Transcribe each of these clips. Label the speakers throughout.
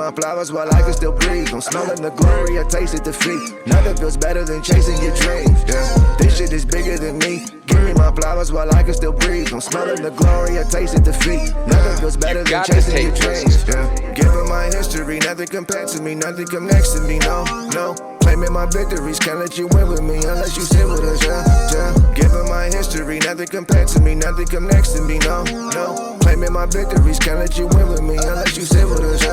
Speaker 1: my flowers while I can still breathe. I'm smelling the glory, I tasted defeat. Nothing feels better than chasing your dreams. Yeah, this shit is bigger than me. Give me my flowers while I can still breathe. I'm smelling the glory, I tasted defeat. Nothing feels better than chasing your dreams. Yeah, given my history, nothing compared to me, nothing come next to me. No, no. Claiming my victories, can't let you win with me unless you sit with us. Yeah. Given my history, nothing compared to me, nothing come next to me. No, no. Claiming my victories, can't let you win with me unless you sit with us.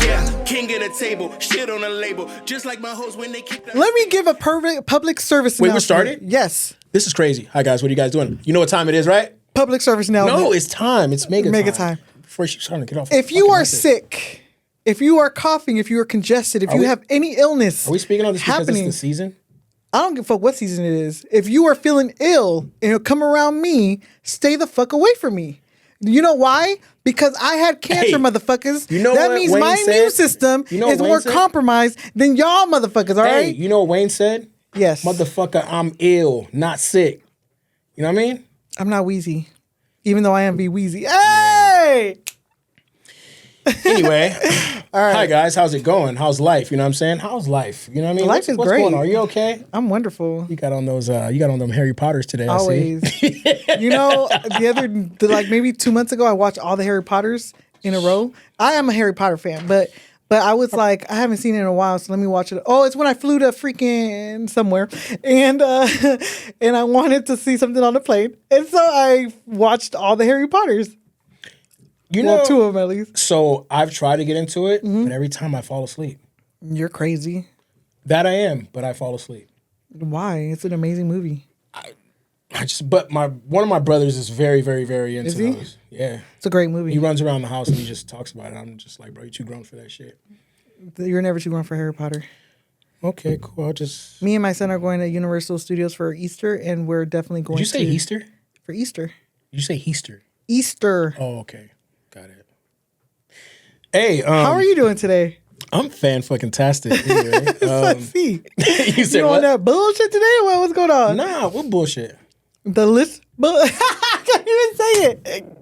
Speaker 2: Yeah, king at a table, shit on a label, just like my host when they kick that.
Speaker 3: Let me give a public service announcement.
Speaker 4: Wait, we started?
Speaker 3: Yes.
Speaker 4: This is crazy. Hi, guys. What are you guys doing? You know what time it is, right?
Speaker 3: Public service announcement.
Speaker 4: No, it's time. It's mega
Speaker 3: time.
Speaker 4: Before she's trying to get off.
Speaker 3: If you are sick, if you are coughing, if you are congested, if you have any illness,
Speaker 4: are we speaking on this because it's the season?
Speaker 3: I don't give a fuck what season it is. If you are feeling ill and you'll come around me, stay the fuck away from me. You know why? Because I had cancer, motherfuckers.
Speaker 4: You know
Speaker 3: that
Speaker 4: what
Speaker 3: means
Speaker 4: Wayne
Speaker 3: my
Speaker 4: said?
Speaker 3: immune system is more compromised than y'all motherfuckers, all right?
Speaker 4: Hey, you know what Wayne said?
Speaker 3: Yes.
Speaker 4: Motherfucker, I'm ill, not sick. You know what I mean?
Speaker 3: I'm not wheezy, even though I am be wheezy. Hey!
Speaker 4: Anyway,
Speaker 3: all right.
Speaker 4: Hi guys, how's it going? How's life? You know what I'm saying? How's life? You know what I mean?
Speaker 3: Life is
Speaker 4: what's
Speaker 3: great.
Speaker 4: Going on? Are you okay?
Speaker 3: I'm wonderful.
Speaker 4: You got on those. You got on them Harry Potters today.
Speaker 3: Always.
Speaker 4: I see.
Speaker 3: You know, like maybe 2 months ago, I watched all the Harry Potters in a row. I am a Harry Potter fan, but I was like, I haven't seen it in a while, so let me watch it. Oh, it's when I flew to freaking somewhere, and and I wanted to see something on the plane, and so I watched all the Harry Potters.
Speaker 4: You know,
Speaker 3: 2 of them at least.
Speaker 4: So I've tried to get into it, but every time I fall asleep.
Speaker 3: You're crazy.
Speaker 4: That I am, but I fall asleep.
Speaker 3: Why? It's an amazing movie.
Speaker 4: But one of my brothers is very, very, very into those. Yeah.
Speaker 3: It's a great movie.
Speaker 4: He runs around the house and he just talks about it. I'm just like, bro, you too grown for that shit.
Speaker 3: You're never too grown for Harry Potter.
Speaker 4: Okay, cool. I'll just...
Speaker 3: Me and my son are going to Universal Studios for Easter, and we're definitely going to...
Speaker 4: Did you say Easter?
Speaker 3: For Easter.
Speaker 4: Did you say Easter?
Speaker 3: Easter.
Speaker 4: Oh, okay. Got it. Hey,
Speaker 3: how are you doing today?
Speaker 4: I'm fan-fucking-tastic. Anyway.
Speaker 3: Let's see.
Speaker 4: You said
Speaker 3: you
Speaker 4: what?
Speaker 3: on that bullshit today? What's going on?
Speaker 4: Nah, what bullshit?
Speaker 3: The list? I can't even say it.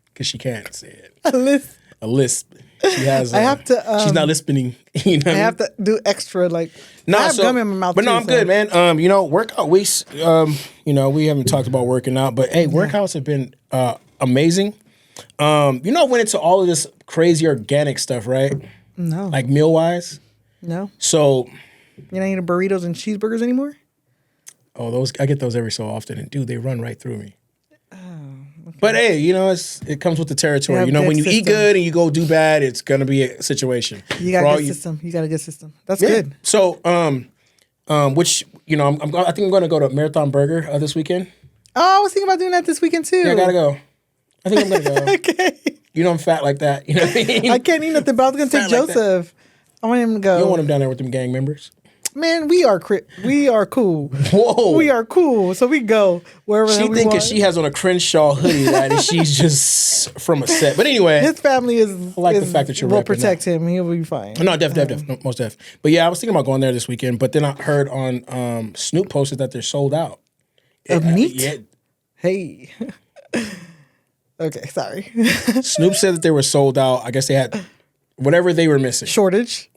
Speaker 4: Because she can't say it.
Speaker 3: A list.
Speaker 4: A lisp. She has.
Speaker 3: I have to.
Speaker 4: She's not lisping. You know.
Speaker 3: I have to do extra. Like,
Speaker 4: no,
Speaker 3: I have gum in my mouth.
Speaker 4: But no, I'm good, man. You know, workout weeks. You know, we haven't talked about working out, but hey, workouts have been amazing. You know, I went into all of this crazy organic stuff, right?
Speaker 3: No.
Speaker 4: Like meal wise.
Speaker 3: No.
Speaker 4: So.
Speaker 3: You don't eat burritos and cheeseburgers anymore?
Speaker 4: Oh, those I get those every so often, and dude, they run right through me. But hey, you know, it comes with the territory. You know, when you eat good and you go do bad, it's gonna be a situation.
Speaker 3: You got a good system. You got a good system. That's good.
Speaker 4: So, which you know, I think I'm gonna go to Marathon Burger this weekend.
Speaker 3: Oh, I was thinking about doing that this weekend too.
Speaker 4: Yeah, I gotta go. I think I'm gonna go.
Speaker 3: Okay.
Speaker 4: You know, I'm fat like that. You know what I mean?
Speaker 3: I can't eat nothing, but I was gonna take Joseph. I want him to go.
Speaker 4: You don't want him down there with them gang members.
Speaker 3: Man, we are cool.
Speaker 4: Whoa,
Speaker 3: we are cool. So we go wherever.
Speaker 4: She thinking she has on a Crenshaw hoodie, right? And she's just from a set. But anyway,
Speaker 3: his family is.
Speaker 4: I like the fact that you're.
Speaker 3: We'll protect him. He'll be fine.
Speaker 4: No, def, most def. But yeah, I was thinking about going there this weekend. But then I heard on Snoop posted that they're sold out
Speaker 3: of meat.
Speaker 4: Yeah.
Speaker 3: Hey. Okay, sorry.
Speaker 4: Snoop said that they were sold out. I guess they had. Whatever they were missing.
Speaker 3: Shortage,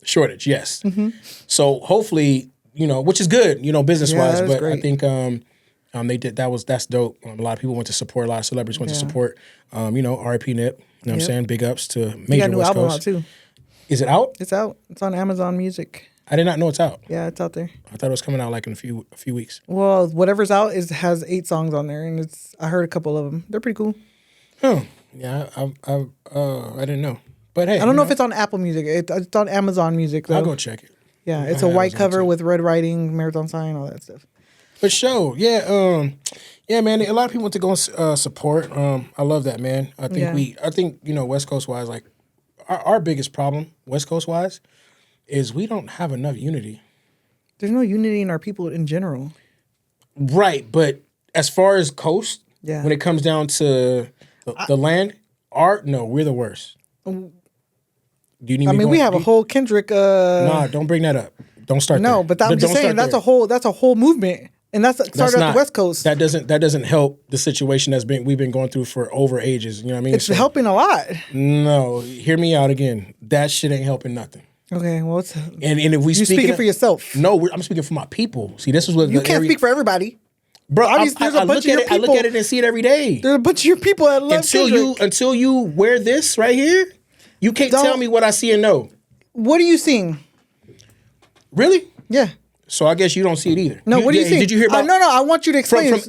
Speaker 4: yes. Mm-hmm. So hopefully, you know, which is good, you know, business-wise. But great. I think they did, that's dope. A lot of people went to support, a lot of celebrities went to support, you know, R.I.P. Nip. You know what I'm saying? Big ups to major West Coast.
Speaker 3: You got a new album out too.
Speaker 4: Is it out?
Speaker 3: It's out. It's on Amazon Music.
Speaker 4: I did not know it's out.
Speaker 3: Yeah, it's out there.
Speaker 4: I thought it was coming out like in a few weeks.
Speaker 3: Well, whatever's out has 8 songs on there, and I heard a couple of them. They're pretty cool.
Speaker 4: Oh, yeah, I didn't know. But hey,
Speaker 3: I don't know if it's on Apple Music. It's on Amazon Music, though.
Speaker 4: I'll go check it.
Speaker 3: Yeah, it's a white cover with red writing, marathon sign, all that stuff.
Speaker 4: For sure. Yeah, man. A lot of people want to go support. I love that, man. I think you know, West Coast wise, like our biggest problem, West Coast wise, is we don't have enough unity.
Speaker 3: There's no unity in our people in general.
Speaker 4: Right, but as far as coast, when it comes down to the land, we're the worst. Do you need
Speaker 3: we have a whole Kendrick.
Speaker 4: Nah, don't bring that up. Don't start.
Speaker 3: No, but I'm just saying that's a whole movement And that's started at the West Coast.
Speaker 4: That doesn't help the situation we've been going through for over ages. You know what I mean?
Speaker 3: It's helping a lot.
Speaker 4: No, hear me out again. That shit ain't helping nothing.
Speaker 3: Okay, well,
Speaker 4: and if we
Speaker 3: you're speaking for yourself.
Speaker 4: No, I'm speaking for my people. See, this is what
Speaker 3: you can't speak for everybody.
Speaker 4: Bro, I look at it and see it every day.
Speaker 3: There's a bunch of your people that love Kendrick.
Speaker 4: Until you wear this right here, you can't tell me what I see and know.
Speaker 3: What are you seeing?
Speaker 4: Really?
Speaker 3: Yeah.
Speaker 4: So I guess you don't see it either.
Speaker 3: No, what do you see?
Speaker 4: Did you hear about?
Speaker 3: No. I want you to explain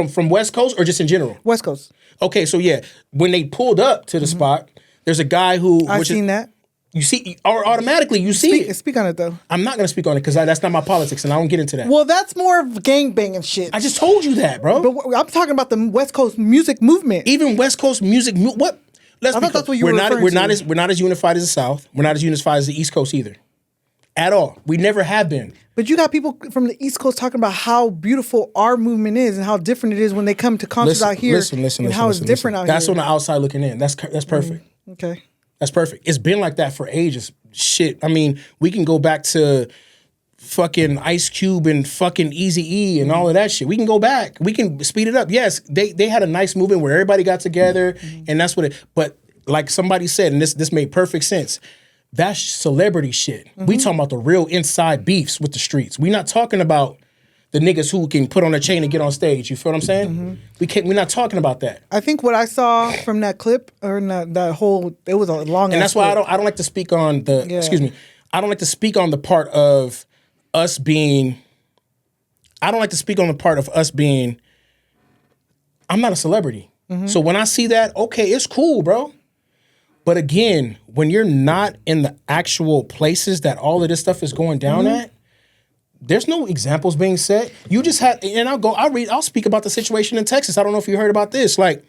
Speaker 4: from West Coast or just in general.
Speaker 3: West Coast.
Speaker 4: Okay, so yeah, when they pulled up to the spot, there's a guy who
Speaker 3: I've seen that.
Speaker 4: You see, or automatically you see it.
Speaker 3: Speak on it though.
Speaker 4: I'm not gonna speak on it because that's not my politics, and I don't get into that.
Speaker 3: Well, that's more of gangbanging shit.
Speaker 4: I just told you that, bro.
Speaker 3: But I'm talking about the West Coast music movement.
Speaker 4: Even West Coast music, what?
Speaker 3: I thought that's what you were referring to.
Speaker 4: We're not as unified as the South. We're not as unified as the East Coast either. At all. We never have been.
Speaker 3: But you got people from the East Coast talking about how beautiful our movement is and how different it is when they come to concerts out here.
Speaker 4: Listen,
Speaker 3: how it's different out here.
Speaker 4: That's on the outside looking in. That's perfect.
Speaker 3: Okay.
Speaker 4: That's perfect. It's been like that for ages. Shit. I mean, we can go back to fucking Ice Cube and fucking Eazy-E and all of that shit. We can go back. We can speed it up. Yes, they had a nice movement where everybody got together and that's what it. But like somebody said, and this made perfect sense. That's celebrity shit. We talking about the real inside beefs with the streets. We not talking about the niggas who can put on a chain and get on stage. You feel what I'm saying? We're not talking about that.
Speaker 3: I think what I saw from that clip or that whole, it was a long.
Speaker 4: And that's why I don't like to speak on the. Yeah. Excuse me. I don't like to speak on the part of us being. I don't like to speak on the part of us being. I'm not a celebrity, so when I see that, okay, it's cool, bro. But again, when you're not in the actual places that all of this stuff is going down at, there's no examples being set. You just had, and I'll speak about the situation in Texas. I don't know if you heard about this. Like,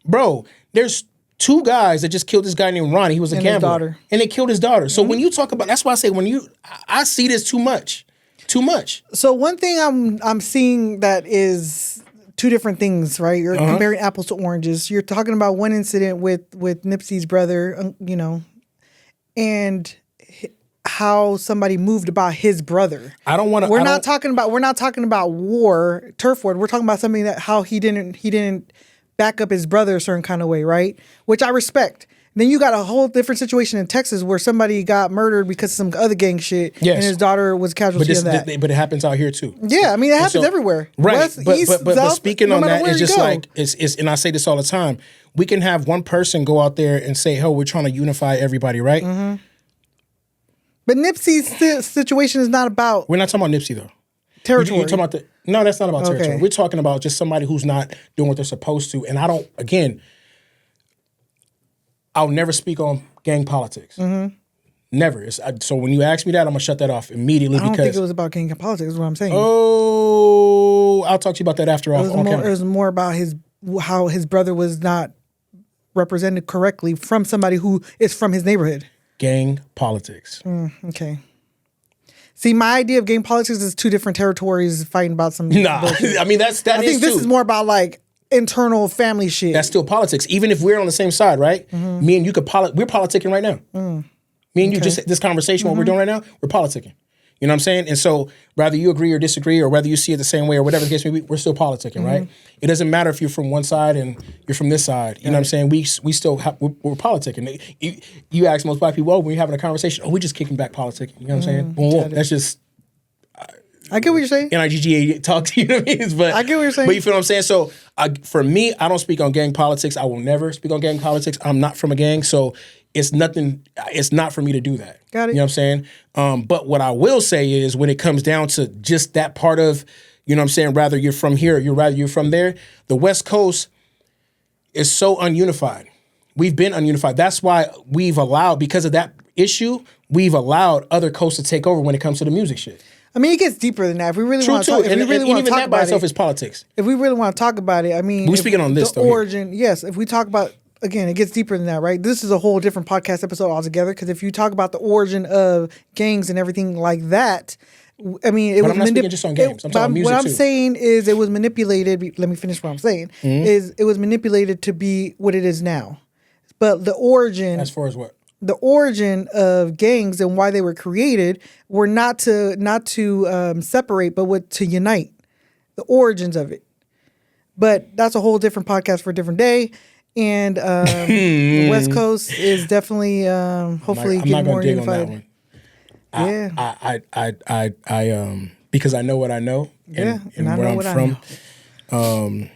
Speaker 4: bro, there's 2 guys that just killed this guy named Ronnie. He was a gambler. His daughter. And they killed his daughter. So when you talk about, that's why I say I see this too much. Too much.
Speaker 3: So one thing I'm seeing that is 2 different things, right? You're comparing apples to oranges. You're talking about one incident with Nipsey's brother, and how somebody moved about his brother.
Speaker 4: I don't want to.
Speaker 3: We're not talking about war, turf war. We're talking about something that how he didn't back up his brother a certain kind of way, right? Which I respect. Then you got a whole different situation in Texas where somebody got murdered because of some other gang shit, and his daughter was casualty of that.
Speaker 4: But it happens out here too.
Speaker 3: Yeah, I mean it happens everywhere.
Speaker 4: Right.
Speaker 3: West,
Speaker 4: but
Speaker 3: East,
Speaker 4: but
Speaker 3: South,
Speaker 4: speaking
Speaker 3: no
Speaker 4: on
Speaker 3: matter
Speaker 4: that,
Speaker 3: where
Speaker 4: it's
Speaker 3: you
Speaker 4: just
Speaker 3: go.
Speaker 4: like it's and I say this all the time. We can have one person go out there and say, "Oh, we're trying to unify everybody," right?
Speaker 3: But Nipsey's situation is not about.
Speaker 4: We're not talking about Nipsey though.
Speaker 3: Territory.
Speaker 4: You're talking about no, that's not about territory. We're talking about just somebody who's not doing what they're supposed to. And I'll never speak on gang politics. Never. So when you ask me that, I'm gonna shut that off immediately.
Speaker 3: I don't think it was about gang politics. Is what I'm saying.
Speaker 4: Oh, I'll talk to you about that after off.
Speaker 3: It was more about how his brother was not represented correctly from somebody who is from his neighborhood.
Speaker 4: Gang politics.
Speaker 3: Okay. See, my idea of gang politics is 2 different territories fighting about some. Bullshit.
Speaker 4: I mean I think
Speaker 3: this is more about like internal family shit.
Speaker 4: That's still politics. Even if we're on the same side, right? Me and you we're politicking right now. Me and you, just this conversation, what we're doing right now, we're politicking. You know what I'm saying? And so, whether you agree or disagree, or whether you see it the same way, or whatever the case may be, we're still politicking, right? It doesn't matter if you're from one side and you're from this side. You know what I'm saying? We still we're politicking. You ask most black people, oh, when you're having a conversation, oh, we're just kicking back politicking. You know what I'm saying? Boom. That's just.
Speaker 3: I get what you're saying.
Speaker 4: NIGGA talk to you, know what I mean? But
Speaker 3: I get what you're saying.
Speaker 4: But you feel what I'm saying? So for me, I don't speak on gang politics. I will never speak on gang politics. I'm not from a gang, so it's not for me to do that.
Speaker 3: Got it.
Speaker 4: You know what I'm saying? But what I will say is when it comes down to just that part of, you know what I'm saying, rather you're from here, rather you're from there, the West Coast is so ununified. We've been ununified. That's why because of that issue, we've allowed other coasts to take over when it comes to the music shit.
Speaker 3: I mean, it gets deeper than that. If we really want to talk,
Speaker 4: even that by itself is politics.
Speaker 3: If we really want to talk about it, I mean,
Speaker 4: we're speaking on this
Speaker 3: the origin. Yes, if we talk about again, it gets deeper than that, right? This is a whole different podcast episode altogether. Because if you talk about the origin of gangs and everything like that, I mean,
Speaker 4: I'm not speaking just on games. I'm talking music
Speaker 3: what I'm
Speaker 4: too.
Speaker 3: saying is, it was manipulated. Let me finish what I'm saying. Is it was manipulated to be what it is now, but the origin.
Speaker 4: As far as what?
Speaker 3: The origin of gangs and why they were created were not to separate, but to unite. the origins of it. But that's a whole different podcast for a different day. And the West Coast is definitely hopefully getting more unified.
Speaker 4: I because I know what I know and where I'm from.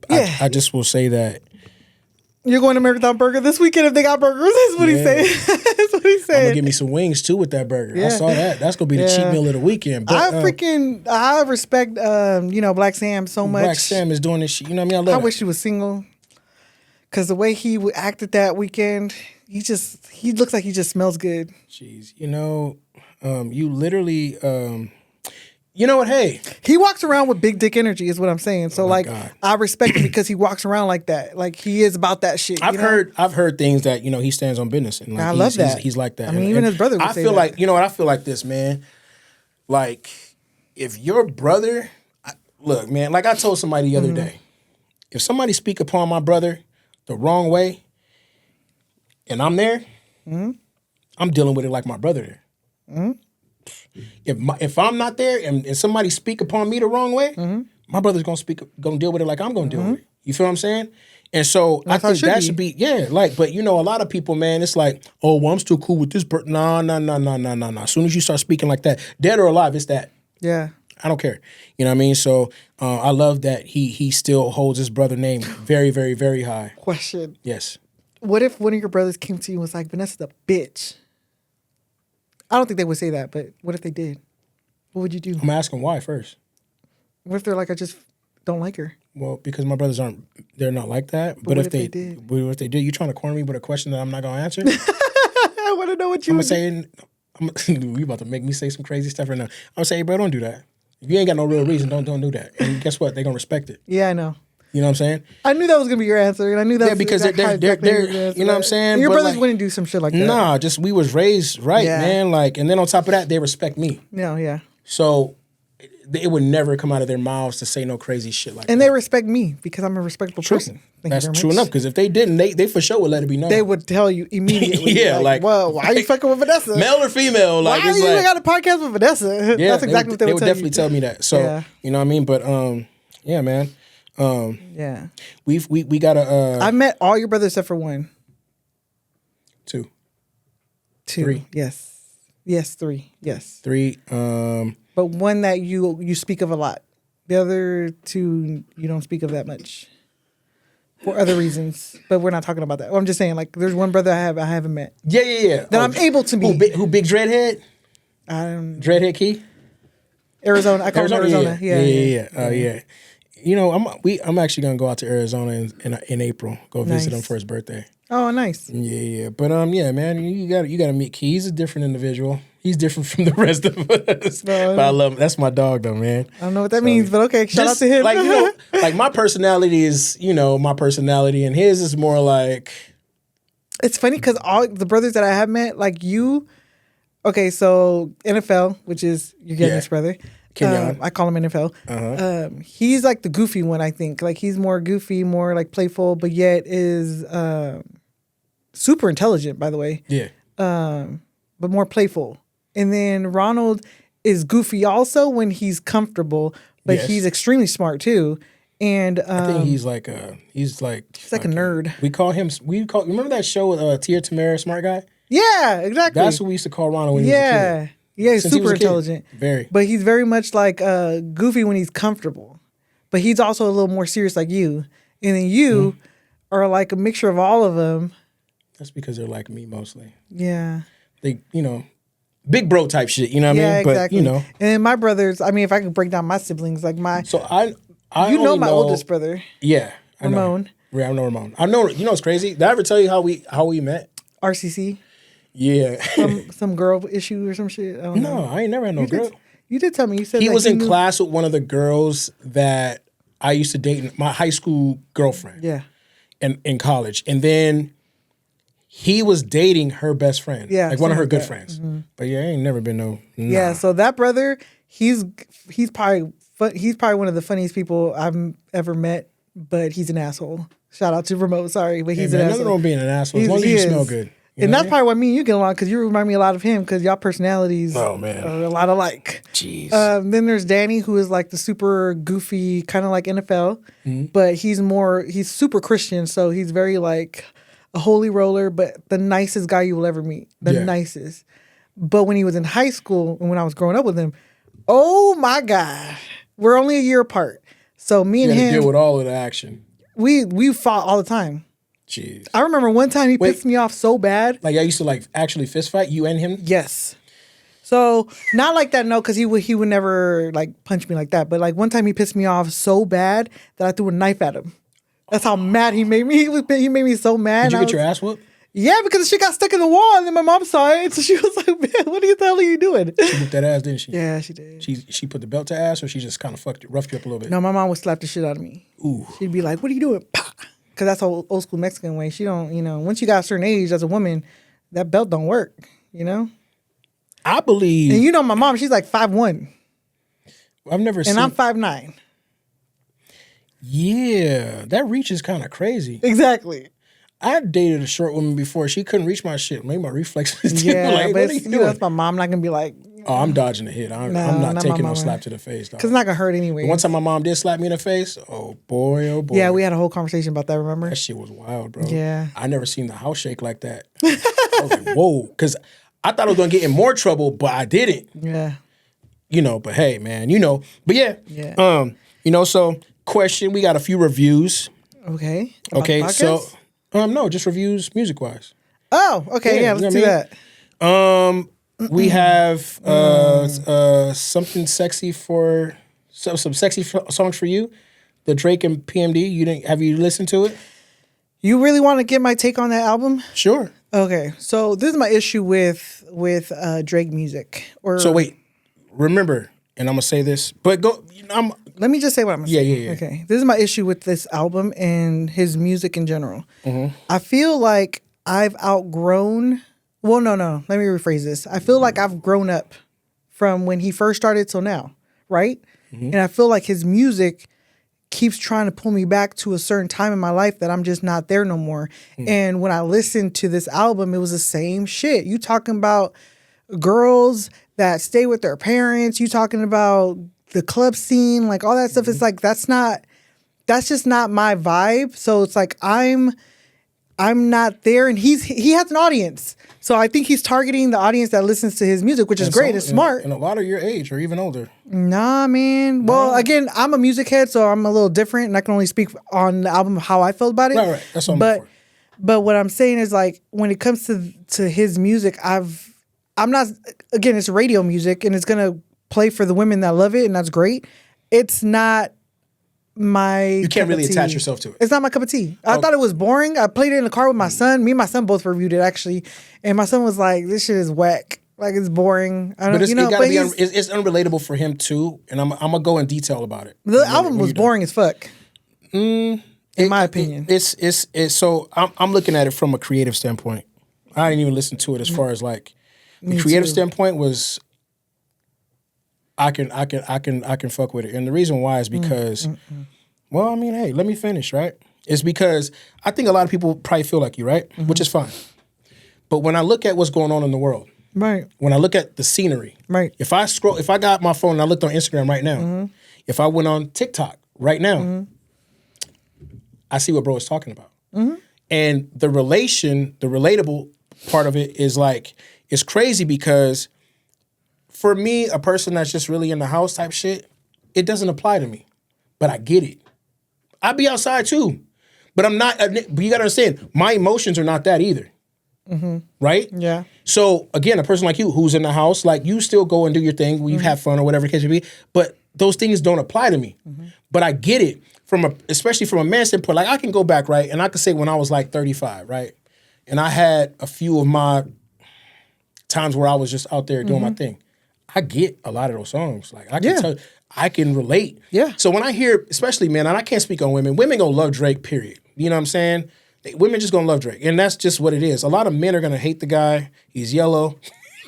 Speaker 4: I just will say that
Speaker 3: you're going to Marathon Burger this weekend if they got burgers. That's what he said. That's what he said.
Speaker 4: I'm gonna give me some wings too with that burger. I saw that. That's gonna be the cheat meal of the weekend. But,
Speaker 3: I respect Black Sam so much.
Speaker 4: Black Sam is doing this shit. You know what I mean?
Speaker 3: I wish he was single. Cause the way he acted that weekend, he looks like he just smells good.
Speaker 4: Jeez, you literally, you know what? Hey,
Speaker 3: he walks around with big dick energy, is what I'm saying. So God. I respect him because he walks around like that. Like he is about that shit. I've
Speaker 4: heard things that he stands on business, and
Speaker 3: I love that.
Speaker 4: He's like that.
Speaker 3: I mean, even his brother would say
Speaker 4: feel
Speaker 3: that.
Speaker 4: like I feel like this, man. Like if your brother, look, man. Like I told somebody the other day, if somebody speak upon my brother the wrong way, and I'm there, I'm dealing with it like my brother there. If I'm not there and somebody speak upon me the wrong way, my brother's gonna deal with it like I'm gonna deal with it. You feel what I'm saying? And so I think that should be but a lot of people, man, it's like, oh, well, I'm still cool with this person. No. As soon as you start speaking like that, dead or alive, it's that.
Speaker 3: Yeah.
Speaker 4: I don't care. You know what I mean? So I love that he still holds his brother name very, very, very high.
Speaker 3: Question.
Speaker 4: Yes.
Speaker 3: What if one of your brothers came to you and was like, Vanessa's a bitch? I don't think they would say that, but what if they did? What would you do?
Speaker 4: I'm asking why first.
Speaker 3: What if they're like, I just don't like her?
Speaker 4: Well, because my brothers they're not like that. But if they did? What if they did? You trying to corner me with a question that I'm not going to answer?
Speaker 3: I want to know what you would
Speaker 4: say. You about to make me say some crazy stuff right now. I'm going to say, bro, don't do that. If you ain't got no real reason, don't do that. And guess what? They're going to respect it.
Speaker 3: Yeah, I know.
Speaker 4: You know what I'm saying?
Speaker 3: I knew that was going to be your answer. And I knew that
Speaker 4: because they're you know what I'm saying?
Speaker 3: Your brothers wouldn't do some shit like that.
Speaker 4: Nah, just we was raised right, man. Like, and then on top of that, they respect me.
Speaker 3: Yeah.
Speaker 4: So it would never come out of their mouths to say no crazy shit like that.
Speaker 3: And they respect me because I'm a respectable person.
Speaker 4: That's true enough. Because if they didn't, they for sure would let it be known.
Speaker 3: They would tell you immediately.
Speaker 4: Yeah,
Speaker 3: well, why are you fucking with Vanessa?
Speaker 4: Male or female? Like,
Speaker 3: why are you even got a podcast with Vanessa?
Speaker 4: Yeah,
Speaker 3: that's exactly what they would tell you.
Speaker 4: They would definitely tell me that. So you know what I mean? But yeah, man.
Speaker 3: Yeah.
Speaker 4: We gotta.
Speaker 3: I met all your brothers except for one.
Speaker 4: Two.
Speaker 3: Three. Yes, three. Yes.
Speaker 4: Three.
Speaker 3: But one that you speak of a lot. The other two you don't speak of that much. For other reasons. But we're not talking about that. Well, I'm just saying, like, there's one brother I haven't met.
Speaker 4: Yeah.
Speaker 3: That I'm able to meet.
Speaker 4: Who big dreadhead? Dreadhead Key?
Speaker 3: Arizona. I call him Arizona.
Speaker 4: Yeah. You know, I'm actually gonna go out to Arizona in April. Go visit him for his birthday.
Speaker 3: Oh, nice.
Speaker 4: Yeah. But yeah, man, you gotta meet Key. He's a different individual. He's different from the rest of us. But I love him. That's my dog, though, man.
Speaker 3: I don't know what that means, but okay. Shout out to him.
Speaker 4: Like, like my personality is, my personality, and his is more like.
Speaker 3: It's funny because all the brothers that I have met, like you. Okay, so NFL, which is your youngest brother.
Speaker 4: Kenyon.
Speaker 3: I call him NFL. He's like the goofy one, I think. Like he's more goofy, more like playful, but yet is super intelligent, by the way.
Speaker 4: Yeah.
Speaker 3: But more playful. And then Ronald is goofy also when he's comfortable, but he's extremely smart too. And
Speaker 4: I think he's like
Speaker 3: he's like a nerd.
Speaker 4: Remember that show Tia Tamara, Smart Guy?
Speaker 3: Yeah, exactly.
Speaker 4: That's what we used to call Ronald when he was a kid.
Speaker 3: Yeah, he's super intelligent.
Speaker 4: Very.
Speaker 3: But he's very much like goofy when he's comfortable. But he's also a little more serious like you. And then you are like a mixture of all of them.
Speaker 4: That's because they're like me mostly.
Speaker 3: Yeah.
Speaker 4: They, big bro type shit, you know what I mean?
Speaker 3: Exactly.
Speaker 4: But,
Speaker 3: And then my brothers, I mean, if I could break down my siblings, like
Speaker 4: So I
Speaker 3: my oldest brother.
Speaker 4: Yeah. I
Speaker 3: Ramon.
Speaker 4: Yeah, I know Ramon. I know, what's crazy? Did I ever tell you how we met?
Speaker 3: RCC.
Speaker 4: Yeah.
Speaker 3: some girl issue or some shit. I don't know.
Speaker 4: I ain't never had no girl.
Speaker 3: You did tell me. You said
Speaker 4: he was in class with one of the girls that I used to date, my high school girlfriend.
Speaker 3: Yeah.
Speaker 4: In college. And then he was dating her best friend.
Speaker 3: Yeah.
Speaker 4: Like one of her good friends. Mm-hmm. But yeah, ain't never been no. Nah.
Speaker 3: Yeah, so that brother, he's probably one of the funniest people I've ever met, but he's an asshole. Shout out to Remote, sorry, but he's an asshole.
Speaker 4: Nothing wrong being an asshole as long as you smell good.
Speaker 3: And that's probably why me and you get along, because you remind me a lot of him, because y'all personalities
Speaker 4: Oh, man.
Speaker 3: are a lot alike.
Speaker 4: Jeez.
Speaker 3: Then there's Danny, who is like the super goofy, kind of like NFL, but he's super Christian, so he's very like a holy roller, but the nicest guy you will ever meet. The nicest. But when he was in high school and when I was growing up with him, oh my God, we're only a year apart. So me and
Speaker 4: you had
Speaker 3: him
Speaker 4: to deal with all of the action.
Speaker 3: we fought all the time.
Speaker 4: Jeez.
Speaker 3: I remember one time he pissed me off so bad.
Speaker 4: Like, I used to like actually fist fight, you and him?
Speaker 3: Yes. So not like that, no, because he would never like punch me like that. But like one time he pissed me off so bad that I threw a knife at him. That's how mad he made me. He made me so mad.
Speaker 4: Did you get your ass whooped?
Speaker 3: Yeah, because she got stuck in the wall and then my mom saw it. So she was like, man, what the hell are you doing?
Speaker 4: She whooped that ass, didn't she?
Speaker 3: Yeah, she did.
Speaker 4: She put the belt to ass, or she just kind of roughed you up a little bit?
Speaker 3: No, my mom would slap the shit out of me.
Speaker 4: Ooh.
Speaker 3: She'd be like, what are you doing? Because that's old school Mexican way. She don't, once you got a certain age as a woman, that belt don't work,
Speaker 4: I believe.
Speaker 3: And my mom, she's like 5'1".
Speaker 4: I've never seen.
Speaker 3: And I'm 5'9".
Speaker 4: Yeah, that reach is kind of crazy.
Speaker 3: Exactly.
Speaker 4: I dated a short woman before. She couldn't reach my shit. Maybe my reflexes.
Speaker 3: Yeah,
Speaker 4: like,
Speaker 3: but
Speaker 4: what are you doing?
Speaker 3: that's my mom. Not gonna be like,
Speaker 4: Oh, I'm dodging the hit. I'm not taking no slap to the face, dog.
Speaker 3: because it's not gonna hurt anyway.
Speaker 4: One time my mom did slap me in the face. Oh boy, oh boy.
Speaker 3: Yeah, we had a whole conversation about that. Remember?
Speaker 4: That shit was wild, bro.
Speaker 3: Yeah.
Speaker 4: I never seen the house shake like that. I was like, whoa, because I thought I was gonna get in more trouble, but I didn't.
Speaker 3: Yeah.
Speaker 4: But hey, man, but yeah.
Speaker 3: Yeah.
Speaker 4: So question, we got a few reviews.
Speaker 3: Okay.
Speaker 4: Okay,
Speaker 3: About
Speaker 4: so
Speaker 3: podcasts?
Speaker 4: no, just reviews music wise.
Speaker 3: Oh, okay. Yeah, let's do that.
Speaker 4: We have something sexy for some sexy songs for you. The Drake and PMD. Have you listened to it?
Speaker 3: You really want to get my take on that album?
Speaker 4: Sure.
Speaker 3: Okay, so this is my issue with Drake music.
Speaker 4: So wait, remember, and I'm gonna say this, but go.
Speaker 3: Let me just say what I'm gonna say.
Speaker 4: Yeah.
Speaker 3: Okay, this is my issue with this album and his music in general.
Speaker 4: Mm-hmm.
Speaker 3: I feel like I've outgrown. Well, no. Let me rephrase this. I feel like I've grown up from when he first started till now, right? Mm-hmm. And I feel like his music keeps trying to pull me back to a certain time in my life that I'm just not there no more. Mm. And when I listened to this album, it was the same shit. You talking about girls that stay with their parents. You talking about the club scene, like all that stuff. It's like, that's just not my vibe. So it's like, I'm not there, and he has an audience. So I think he's targeting the audience that listens to his music, which is great. It's smart.
Speaker 4: And a lot of your age or even older.
Speaker 3: Nah, man. Well, again, I'm a music head, so I'm a little different, and I can only speak on the album how I felt about it.
Speaker 4: Right. That's what I'm for.
Speaker 3: But what I'm saying is, like, when it comes to his music, I'm not. Again, it's radio music, and it's gonna play for the women that love it, and that's great. It's not you
Speaker 4: can't really attach yourself to it.
Speaker 3: It's not my cup of tea. I thought it was boring. I played it in the car with my son. Me and my son both reviewed it, actually, and my son was like, "This shit is whack. Like, it's boring." I don't,
Speaker 4: but it's unrelatable for him too. And I'm gonna go in detail about it.
Speaker 3: The album was boring as fuck. In my opinion,
Speaker 4: it's so I'm looking at it from a creative standpoint. I didn't even listen to it as far as like the creative standpoint was. I can fuck with it, and the reason why is because, well, I mean, hey, let me finish, right? It's because I think a lot of people probably feel like you, right? Which is fine. But when I look at what's going on in the world,
Speaker 3: right?
Speaker 4: When I look at the scenery,
Speaker 3: right?
Speaker 4: If I got my phone and I looked on Instagram right now, if I went on TikTok right now, I see what bro is talking about, and the relatable part of it is like it's crazy because. For me, a person that's just really in the house type shit, it doesn't apply to me. But I get it. I be outside too. But I'm not, but you gotta understand, my emotions are not that either. Right?
Speaker 3: Yeah. So
Speaker 4: again, a person like you who's in the house, like you still go and do your thing, you have fun or whatever the case may be, but those things don't apply to me. But I get it, especially from a man's standpoint. Like I can go back, right? And I can say when I was like 35, right? And I had a few of my times where I was just out there doing my thing. I get a lot of those songs. Like I can tell, I can relate.
Speaker 3: Yeah.
Speaker 4: So when I hear, especially men, and I can't speak on women gonna love Drake, period. You know what I'm saying? Women just gonna love Drake. And that's just what it is. A lot of men are gonna hate the guy. He's yellow.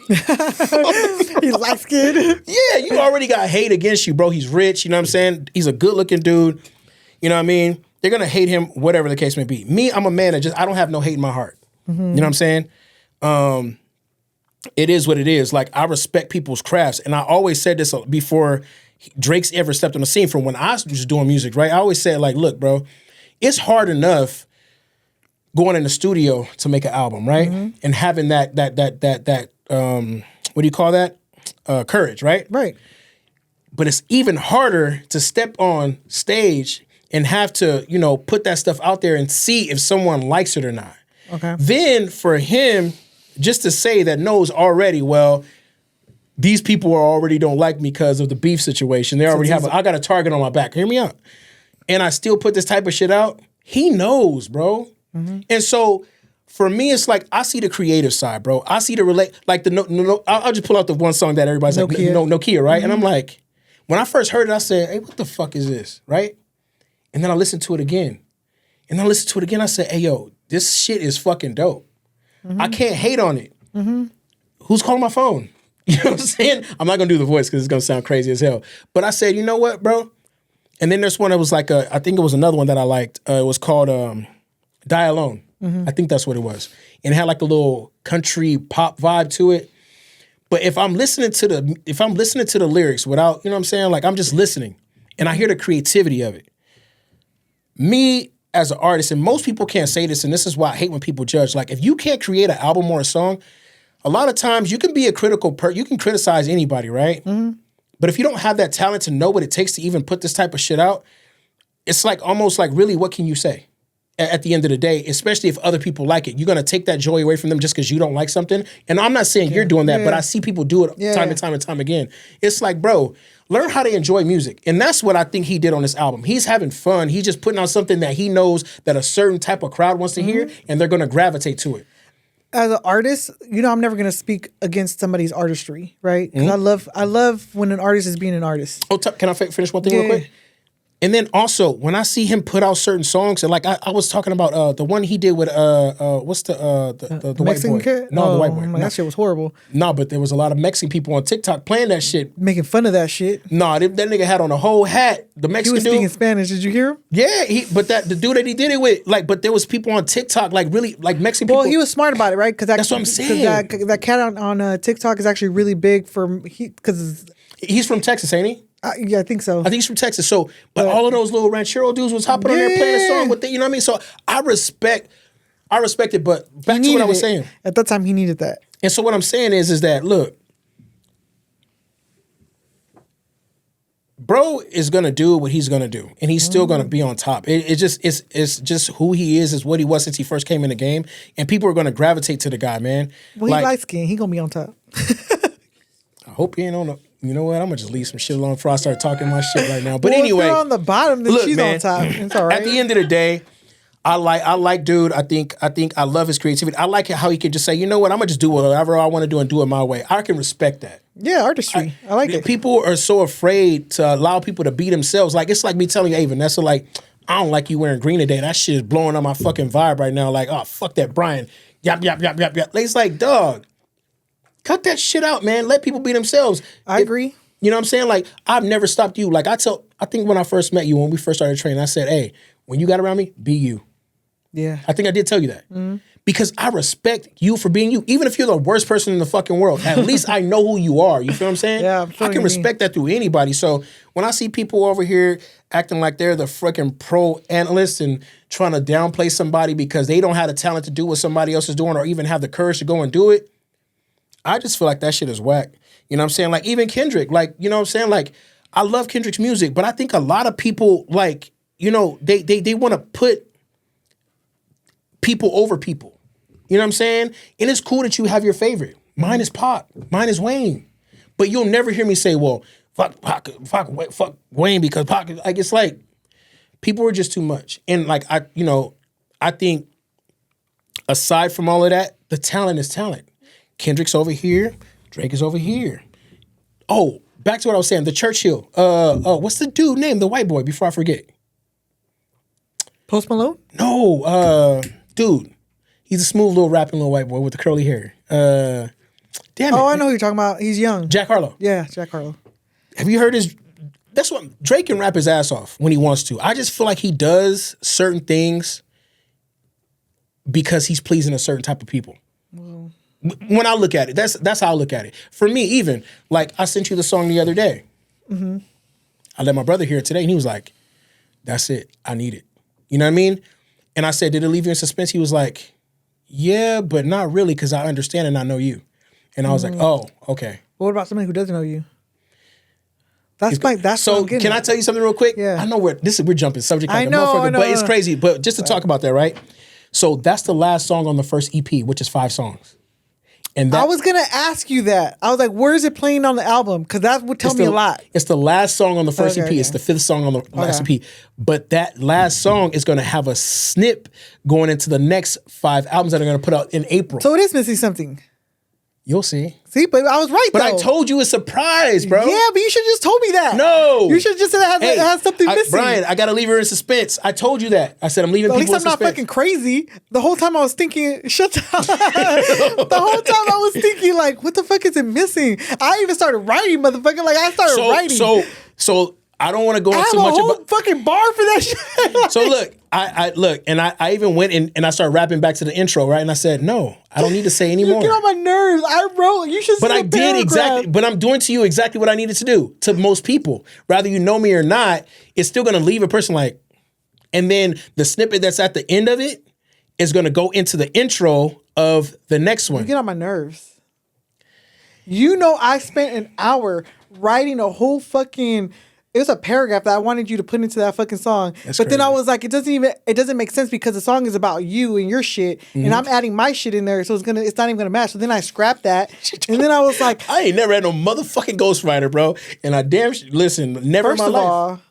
Speaker 3: He's light skinned.
Speaker 4: Yeah, you already got hate against you, bro. He's rich, you know what I'm saying? He's a good looking dude. You know what I mean? They're gonna hate him, whatever the case may be. Me, I'm a man that I don't have no hate in my heart. You know what I'm saying? it is what it is. Like, I respect people's crafts. And I always said this before Drake's ever stepped on the scene, from when I was doing music, right? I always said, like, look, bro, it's hard enough going in the studio to make an album, right? And having that what do you call that? Courage, right?
Speaker 3: Right.
Speaker 4: But it's even harder to step on stage and have to, you know, put that stuff out there and see if someone likes it or not.
Speaker 3: Okay.
Speaker 4: Then for him, just to say that knows already, well, these people already don't like me because of the beef situation. They already I got a target on my back. Hear me out. And I still put this type of shit out. He knows, bro. And so for me, it's like, I see the creative side, bro. I see the like I'll just pull out the one song that everybody's like, Nokia, right? And I'm like, when I first heard it, I said, hey, what the fuck is this, right? And then I listened to it again. And I listened to it again. I said, hey, yo, this shit is fucking dope. I can't hate on it. Who's calling my phone? You know what I'm saying? I'm not going to do the voice because it's going to sound crazy as hell. But I said, you know what, bro? And then there's one that was like, I think it was another one that I liked. It was called Die Alone. I think that's what it was. And it had like a little country pop vibe to it. But if I'm listening to the lyrics without, you know what I'm saying? Like, I'm just listening and I hear the creativity of it. Me as an artist, and most people can't say this, and this is why I hate when people judge. Like, if you can't create an album or a song, a lot of times you can be a critical you can criticize anybody, right? But if you don't have that talent to know what it takes to even put this type of shit out, it's like almost like, really, what can you say at the end of the day, especially if other people like it? You're going to take that joy away from them just because you don't like something? And I'm not saying you're doing that, but I see people do it time and time and time again. It's like, bro, learn how to enjoy music. And that's what I think he did on this album. He's having fun. He's just putting out something that he knows that a certain type of crowd wants to hear, and they're going to gravitate to it.
Speaker 3: As an artist, you know, I'm never going to speak against somebody's artistry, right? Because I love when an artist is being an artist.
Speaker 4: Oh, can I finish one thing real quick? And then also, when I see him put out certain songs, and like I was talking about the one he did with what's the white
Speaker 3: Mexican
Speaker 4: boy?
Speaker 3: kid?
Speaker 4: No, the white boy.
Speaker 3: That shit was horrible.
Speaker 4: No, but there was a lot of Mexican people on TikTok playing that shit,
Speaker 3: making fun of that shit.
Speaker 4: No, that nigga had on a whole hat. The Mexican dude.
Speaker 3: He was speaking Spanish. Did you hear him?
Speaker 4: Yeah, but the dude that he did it with, like, but there was people on TikTok, like, really, like, Mexican people.
Speaker 3: Well, he was smart about it, right? Because
Speaker 4: that's what I'm saying.
Speaker 3: Because that cat on TikTok is actually really big because
Speaker 4: he's from Texas, ain't he?
Speaker 3: Yeah, I think so.
Speaker 4: I think he's from Texas. So, but all of those little ranchero dudes was hopping on there playing a song with it. You know what I mean? So I respect it. But back to what I was saying.
Speaker 3: At that time, he needed that.
Speaker 4: And so what I'm saying is that, look, bro is gonna do what he's gonna do, and he's still gonna be on top. It's just who he is what he was since he first came in the game, and people are gonna gravitate to the guy, man.
Speaker 3: Well, he light skin. He gonna be on top.
Speaker 4: I hope he ain't on the. You know what? I'm gonna just leave some shit alone before I start talking my shit right now. But anyway,
Speaker 3: if they're on the bottom, then she's on top. It's all right.
Speaker 4: At the end of the day, I like dude. I think I love his creativity. I like how he can just say, you know what? I'm gonna just do whatever I want to do and do it my way. I can respect that.
Speaker 3: Yeah, artistry. I like it.
Speaker 4: People are so afraid to allow people to be themselves. Like, it's like me telling you, hey, Vanessa, like, I don't like you wearing green today. That shit is blowing on my fucking vibe right now. Like, oh, fuck that, Brian. Yap. It's like, dog, cut that shit out, man. Let people be themselves.
Speaker 3: I agree.
Speaker 4: You know what I'm saying? Like, I've never stopped you. Like, I think when I first met you, when we first started training, I said, hey, when you got around me, be you.
Speaker 3: Yeah.
Speaker 4: I think I did tell you that. Because I respect you for being you. Even if you're the worst person in the fucking world, at least I know who you are. You feel what I'm saying?
Speaker 3: Yeah,
Speaker 4: I can respect that through anybody. So when I see people over here acting like they're the freaking pro analysts and trying to downplay somebody because they don't have the talent to do what somebody else is doing or even have the courage to go and do it, I just feel like that shit is whack. You know what I'm saying? Like, even Kendrick, like, you know what I'm saying? Like, I love Kendrick's music, but I think a lot of people, like, you know, they want to put people over people. You know what I'm saying? And it's cool that you have your favorite. Mine is Pac. Mine is Wayne. But you'll never hear me say, well, fuck Wayne because Pac, like, it's like, people are just too much. And, like, I think aside from all of that, the talent is talent. Kendrick's over here. Drake is over here. Oh, back to what I was saying. The Churchill. What's the dude name? The white boy, before I forget.
Speaker 3: Post Malone?
Speaker 4: No, dude. He's a smooth little rapping little white boy with the curly hair. Damn it.
Speaker 3: Oh, I know who you're talking about. He's young.
Speaker 4: Jack Harlow.
Speaker 3: Yeah, Jack Harlow.
Speaker 4: Have you heard his... That's what... Drake can rap his ass off when he wants to. I just feel like he does certain things because he's pleasing a certain type of people.
Speaker 3: Well,
Speaker 4: When I look at it, that's how I look at it. For me, even like I sent you the song the other day. Mm-hmm. I let my brother hear it today, and he was like, "That's it. I need it." You know what I mean? And I said, "Did it leave you in suspense?" He was like, "Yeah, but not really, because I understand and I know you." And I was like, "Oh, okay."
Speaker 3: What about somebody who doesn't know you? That's
Speaker 4: so. Can I tell you something real quick?
Speaker 3: Yeah.
Speaker 4: I know we're jumping subject like
Speaker 3: I know,
Speaker 4: a motherfucker,
Speaker 3: I know,
Speaker 4: but it's crazy. But just to talk about that, right? So that's the last song on the first EP, which is 5 songs. And
Speaker 3: I was gonna ask you that. I was like, "Where is it playing on the album?" Because that would tell me a lot.
Speaker 4: It's the last song on the first EP.
Speaker 3: Okay.
Speaker 4: It's the 5th song on the last EP. But that last song is going to have a snip going into the next 5 albums that are going to put out in April.
Speaker 3: So it is missing something.
Speaker 4: You'll see.
Speaker 3: See, but I was right,
Speaker 4: But
Speaker 3: though.
Speaker 4: I told you a surprise, bro.
Speaker 3: Yeah, but you should have just told me that.
Speaker 4: No.
Speaker 3: You should have just said it has something missing.
Speaker 4: Brian, I got to leave her in suspense. I told you that. I said I'm leaving
Speaker 3: At
Speaker 4: people in
Speaker 3: least I'm
Speaker 4: suspense.
Speaker 3: not fucking crazy. The whole time I was thinking, shut up. The whole time I was thinking, like, what the fuck is it missing? I even started writing, motherfucker. Like, I started writing.
Speaker 4: So I don't want to go
Speaker 3: I
Speaker 4: into
Speaker 3: have a
Speaker 4: much
Speaker 3: whole
Speaker 4: about.
Speaker 3: fucking bar for that shit. Like,
Speaker 4: So look, I look, and I even went and I started rapping back to the intro, right? And I said, no, I don't need to say anymore.
Speaker 3: you get on my nerves. I wrote. You should.
Speaker 4: But
Speaker 3: see
Speaker 4: I
Speaker 3: the
Speaker 4: did
Speaker 3: paragraph.
Speaker 4: exactly. But I'm doing to you exactly what I needed to do to most people. Rather you know me or not, it's still going to leave a person like. And then the snippet that's at the end of it is going to go into the intro of the next one.
Speaker 3: You get on my nerves. You know, I spent an hour writing a whole fucking. It was a paragraph that I wanted you to put into that fucking song.
Speaker 4: That's
Speaker 3: but then I
Speaker 4: crazy.
Speaker 3: was like, it doesn't make sense because the song is about you and your shit, and I'm adding my shit in there, so it's not even gonna match. So then I scrapped that, and then I was like,
Speaker 4: I ain't never had no motherfucking ghostwriter, bro. And I listen, never in my life.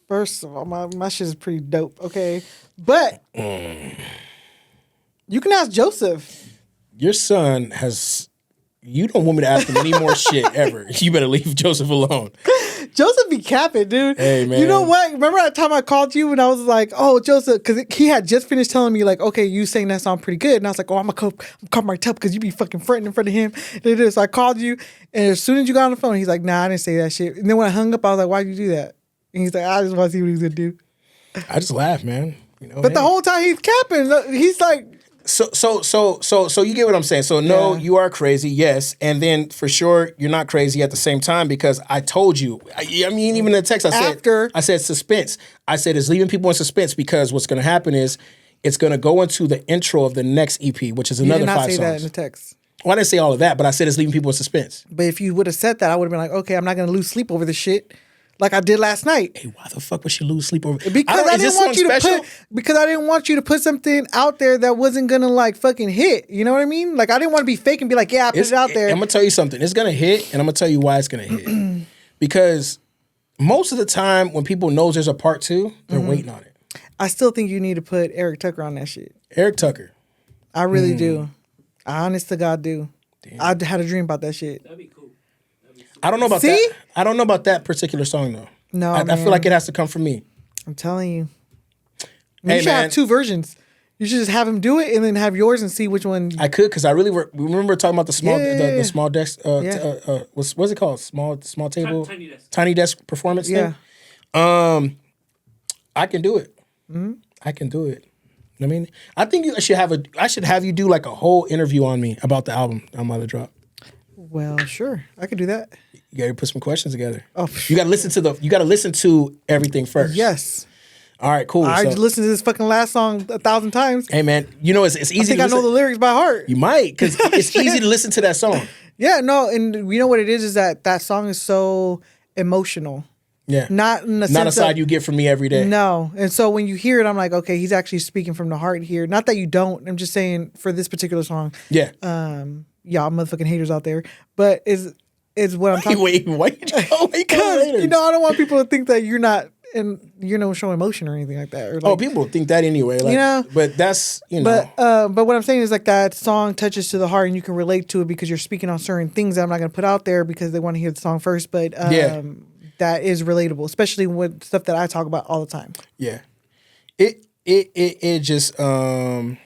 Speaker 3: First of all, my shit is pretty dope, okay? But you can ask Joseph.
Speaker 4: Your son has. You don't want me to ask him any more shit ever. You better leave Joseph alone.
Speaker 3: Joseph be capping, dude.
Speaker 4: Hey, man.
Speaker 3: You know what? Remember that time I called you and I was like, oh, Joseph, because he had just finished telling me, like, okay, you sang that song pretty good. And I was like, oh, I'm going to call Martel because you be fucking fronting in front of him. So I called you, and as soon as you got on the phone, he's like, nah, I didn't say that shit. And then when I hung up, I was like, why'd you do that? And he's like, I just want to see what he's going to do.
Speaker 4: I just laugh, man. You know,
Speaker 3: But the whole time he's capping, he's like,
Speaker 4: So you get what I'm saying. So no,
Speaker 3: Yeah.
Speaker 4: you are crazy, yes, and then for sure you're not crazy at the same time because I told you. I mean, even in the text, I said suspense. I said it's leaving people in suspense because what's going to happen is it's going to go into the intro of the next EP, which is
Speaker 3: you
Speaker 4: another
Speaker 3: did not
Speaker 4: 5
Speaker 3: say
Speaker 4: songs.
Speaker 3: that in the text.
Speaker 4: Well, I didn't say all of that, but I said it's leaving people in suspense.
Speaker 3: But if you would have said that, I would have been like, okay, I'm not going to lose sleep over this shit like I did last night.
Speaker 4: Hey, why the fuck would she lose sleep over?
Speaker 3: Because I didn't want you to put something out there that wasn't gonna like fucking hit. You know what I mean? Like I didn't want to be fake and be like, yeah, I put it out there.
Speaker 4: I'm gonna tell you something. It's gonna hit, and I'm gonna tell you why it's gonna hit. Because most of the time, when people knows there's a part 2, they're waiting on it.
Speaker 3: I still think you need to put Eric Tucker on that shit.
Speaker 4: Eric Tucker.
Speaker 3: I really do. I honest to God do.
Speaker 4: Damn.
Speaker 3: I had a dream about that shit.
Speaker 2: That'd be cool.
Speaker 4: I don't know about that. I don't know about that particular song though.
Speaker 3: No,
Speaker 4: I feel like it has to come from me.
Speaker 3: I'm telling you.
Speaker 4: Hey,
Speaker 3: You should
Speaker 4: man.
Speaker 3: have 2 versions. You should just have him do it and then have yours and see which one.
Speaker 4: I could because I really remember talking about the small the small desk.
Speaker 3: Yeah.
Speaker 4: What's it called? Small table.
Speaker 2: Tiny desk.
Speaker 4: Tiny desk performance
Speaker 3: Yeah.
Speaker 4: thing. I can do it. I can do it. I mean, I think I should have you do like a whole interview on me about the album I'm about to drop.
Speaker 3: Well, sure. I could do that.
Speaker 4: You gotta put some questions together.
Speaker 3: Oh,
Speaker 4: you gotta listen to everything first.
Speaker 3: Yes.
Speaker 4: All right, cool.
Speaker 3: I
Speaker 4: So-
Speaker 3: just listened to this fucking last song 1,000 times.
Speaker 4: Hey man, you know it's easy.
Speaker 3: I think
Speaker 4: to
Speaker 3: I know
Speaker 4: listen.
Speaker 3: the lyrics by heart.
Speaker 4: You might, because it's easy to listen to that song.
Speaker 3: Yeah, no, and you know what it is that song is so emotional.
Speaker 4: Yeah,
Speaker 3: Not in the
Speaker 4: not a
Speaker 3: sense
Speaker 4: side
Speaker 3: of,
Speaker 4: you get from me every day.
Speaker 3: No. And so when you hear it, I'm like, okay, he's actually speaking from the heart here. Not that you don't. I'm just saying for this particular song.
Speaker 4: Yeah.
Speaker 3: Y'all motherfucking haters out there. But is what I'm talking
Speaker 4: Wait, why you
Speaker 3: because, you know, I don't want people to think that you're not showing emotion or anything like that. Or like,
Speaker 4: people think that anyway. Like,
Speaker 3: You know?
Speaker 4: but that's
Speaker 3: But what I'm saying is like that song touches to the heart and you can relate to it because you're speaking on certain things that I'm not going to put out there because they want to hear the song first. But that is relatable, especially with stuff that I talk about all the time.
Speaker 4: Yeah. It just I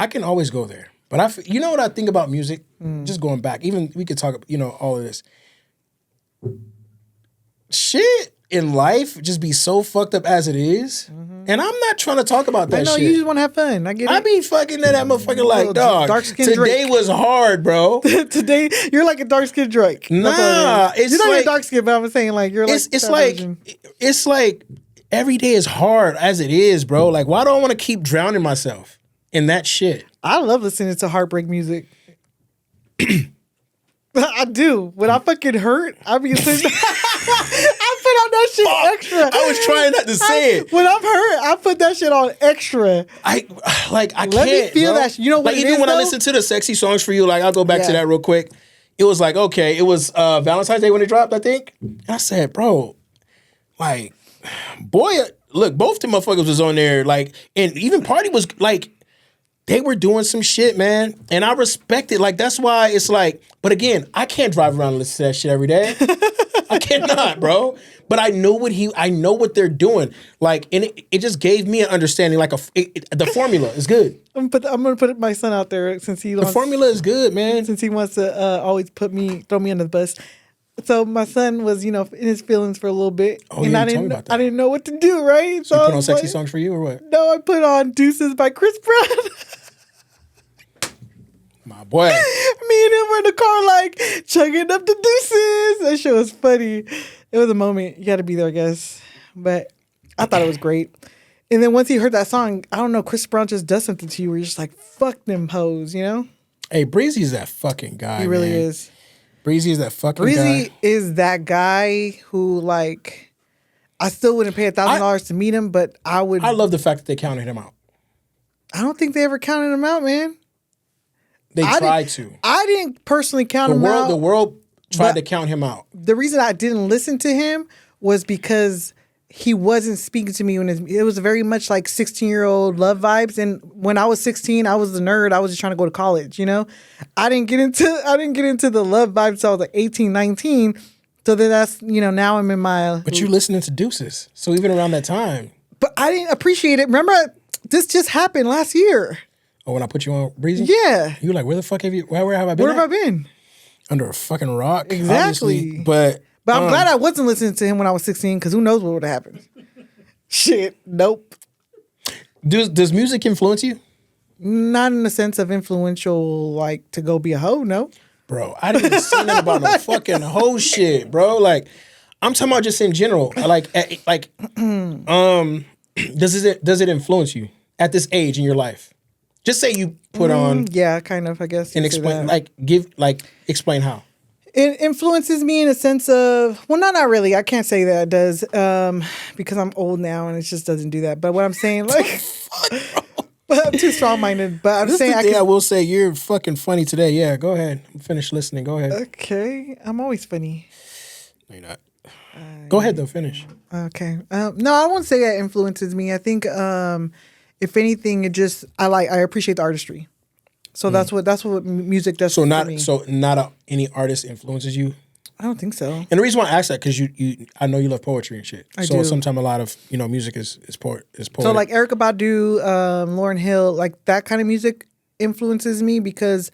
Speaker 4: can always go there. But you know what I think about music? Just going back, even we could talk, all of this. Shit in life just be so fucked up as it is. And I'm not trying to talk about that
Speaker 3: I know
Speaker 4: shit.
Speaker 3: you just want to have fun. I get it.
Speaker 4: I be fucking that motherfucker like, dog,
Speaker 3: dark-skinned
Speaker 4: today
Speaker 3: Drake.
Speaker 4: was hard, bro.
Speaker 3: Today, you're like a dark skinned Drake.
Speaker 4: Nah, it's
Speaker 3: you're not
Speaker 4: like,
Speaker 3: even dark skinned, but I'm saying like you're like
Speaker 4: it's like every day is hard as it is, bro. Like, why do I want to keep drowning myself in that shit?
Speaker 3: I love listening to heartbreak music. I do. When I fucking hurt, I be listening. I put on that shit extra.
Speaker 4: I was trying not to say it.
Speaker 3: When I'm hurt, I put that shit on extra.
Speaker 4: I can't.
Speaker 3: Let me feel
Speaker 4: bro.
Speaker 3: that shit. You know what
Speaker 4: like
Speaker 3: it
Speaker 4: even
Speaker 3: is,
Speaker 4: when I
Speaker 3: though?
Speaker 4: listen to the sexy songs for you, like I'll go back to
Speaker 3: Yeah.
Speaker 4: that real quick. It was like, okay, it was Valentine's Day when it dropped, I think. And I said, bro, like, boy, look, both the motherfuckers was on there, like, and even Party was like, they were doing some shit, man. And I respect it. Like, that's why it's like, but again, I can't drive around and listen to that shit every day. I cannot, bro. But I know what they're doing. Like, and it just gave me an understanding. Like, the formula is good.
Speaker 3: I'm gonna put my son out there since he
Speaker 4: The formula is good, man.
Speaker 3: since he wants to always throw me under the bus. So my son was, in his feelings for a little bit,
Speaker 4: Oh,
Speaker 3: and
Speaker 4: yeah,
Speaker 3: I
Speaker 4: you told me
Speaker 3: didn't
Speaker 4: about that.
Speaker 3: I didn't know what to do. Right?
Speaker 4: So you
Speaker 3: I
Speaker 4: put on
Speaker 3: was
Speaker 4: sexy
Speaker 3: like-
Speaker 4: songs for you or what?
Speaker 3: No, I put on Deuces by Chris Brown.
Speaker 4: My boy.
Speaker 3: Me and him were in the car, like chugging up the Deuces. That shit was funny. It was a moment. You got to be there, I guess. But I thought it was great. And then once he heard that song, I don't know, Chris Brown just does something to you where you're just like, fuck them hoes,
Speaker 4: Hey, Breezy's that fucking guy.
Speaker 3: He really
Speaker 4: man.
Speaker 3: is.
Speaker 4: Breezy is that fucking
Speaker 3: Breezy
Speaker 4: guy.
Speaker 3: is that guy who, like, I still wouldn't pay $1,000 to meet him, but I would.
Speaker 4: I love the fact that they counted him out.
Speaker 3: I don't think they ever counted him out, man.
Speaker 4: They tried to.
Speaker 3: I didn't personally count him out.
Speaker 4: The world tried
Speaker 3: but-
Speaker 4: to count him out.
Speaker 3: The reason I didn't listen to him was because he wasn't speaking to me when it was very much like 16-year-old love vibes. And when I was 16, I was a nerd. I was just trying to go to college, I didn't get into the love vibes until I was like 18, 19. So then that's, now I'm in my.
Speaker 4: But you listening to Deuces. So even around that time.
Speaker 3: But I didn't appreciate it. Remember, this just happened last year.
Speaker 4: Oh, when I put you on Breezy?
Speaker 3: Yeah.
Speaker 4: You were like, where the fuck have you, where have I been
Speaker 3: Where have
Speaker 4: at?
Speaker 3: I been?
Speaker 4: Under a fucking rock.
Speaker 3: Exactly.
Speaker 4: Obviously. But
Speaker 3: I'm glad I wasn't listening to him when I was 16 because who knows what would have happened. Shit. Nope.
Speaker 4: Does music influence you?
Speaker 3: Not in the sense of influential, like to go be a hoe, no.
Speaker 4: Bro, I didn't say nothing about no fucking whole shit, bro. Like, I'm talking about just in general. Does it influence you at this age in your life? Just say you put on
Speaker 3: Yeah, kind of, I guess.
Speaker 4: and
Speaker 3: you could say
Speaker 4: explain,
Speaker 3: that.
Speaker 4: explain how.
Speaker 3: It influences me in a sense of, well, not really. I can't say that it does because I'm old now and it just doesn't do that. But what I'm saying, like, but I'm too strong-minded. But I'm
Speaker 4: This
Speaker 3: saying
Speaker 4: is the day I will say you're fucking funny today. Yeah, go ahead. Finish listening. Go ahead.
Speaker 3: Okay, I'm always funny.
Speaker 4: No, you're not. Go ahead though. Finish.
Speaker 3: Okay. No, I won't say that influences me. I think if anything, it just I appreciate the artistry. So that's what music does.
Speaker 4: So
Speaker 3: for me.
Speaker 4: Any artist influences you.
Speaker 3: I don't think so.
Speaker 4: And the reason why I ask that because I know you love poetry and shit.
Speaker 3: I
Speaker 4: so
Speaker 3: do.
Speaker 4: sometimes a lot of music is poetic.
Speaker 3: So like Erykah Badu, Lauryn Hill, like that kind of music influences me because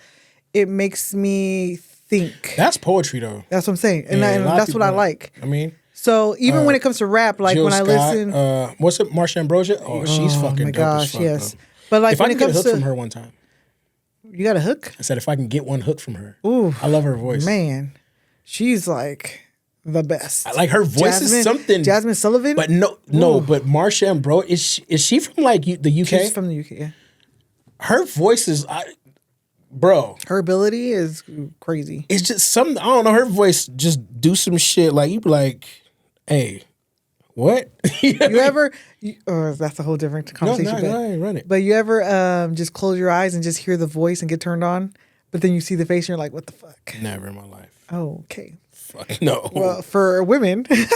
Speaker 3: it makes me think.
Speaker 4: That's poetry though.
Speaker 3: That's what I'm saying, and,
Speaker 4: Yeah, a lot of
Speaker 3: that's what I
Speaker 4: people-
Speaker 3: like.
Speaker 4: I mean,
Speaker 3: So even when it comes to rap, like
Speaker 4: Jill
Speaker 3: when I
Speaker 4: Scott,
Speaker 3: listen,
Speaker 4: what's it, Marsha Ambrosia? Oh, she's fucking
Speaker 3: my
Speaker 4: dope
Speaker 3: gosh,
Speaker 4: as fuck,
Speaker 3: yes.
Speaker 4: though.
Speaker 3: But like
Speaker 4: If I
Speaker 3: when
Speaker 4: can
Speaker 3: it
Speaker 4: get a
Speaker 3: comes
Speaker 4: hook
Speaker 3: to,
Speaker 4: from her one time,
Speaker 3: you got a hook,
Speaker 4: I said if I can get one hook from her,
Speaker 3: Ooh,
Speaker 4: I love her voice.
Speaker 3: man, she's like the best.
Speaker 4: I like her voice is something.
Speaker 3: Jasmine Sullivan,
Speaker 4: But no, but Marsha Ambrosia is she from like the UK?
Speaker 3: she's from the UK. Yeah.
Speaker 4: Her voice is, bro.
Speaker 3: Her ability is crazy.
Speaker 4: It's just something. I don't know. Her voice just do some shit like you be like, hey, what?
Speaker 3: You ever? That's a whole different conversation.
Speaker 4: No,
Speaker 3: but,
Speaker 4: go ahead, run it.
Speaker 3: But you ever just close your eyes and just hear the voice and get turned on, but then you see the face and you're like, what the fuck?
Speaker 4: Never in my life.
Speaker 3: Oh, okay.
Speaker 4: Fuck no.
Speaker 3: Well, for women, it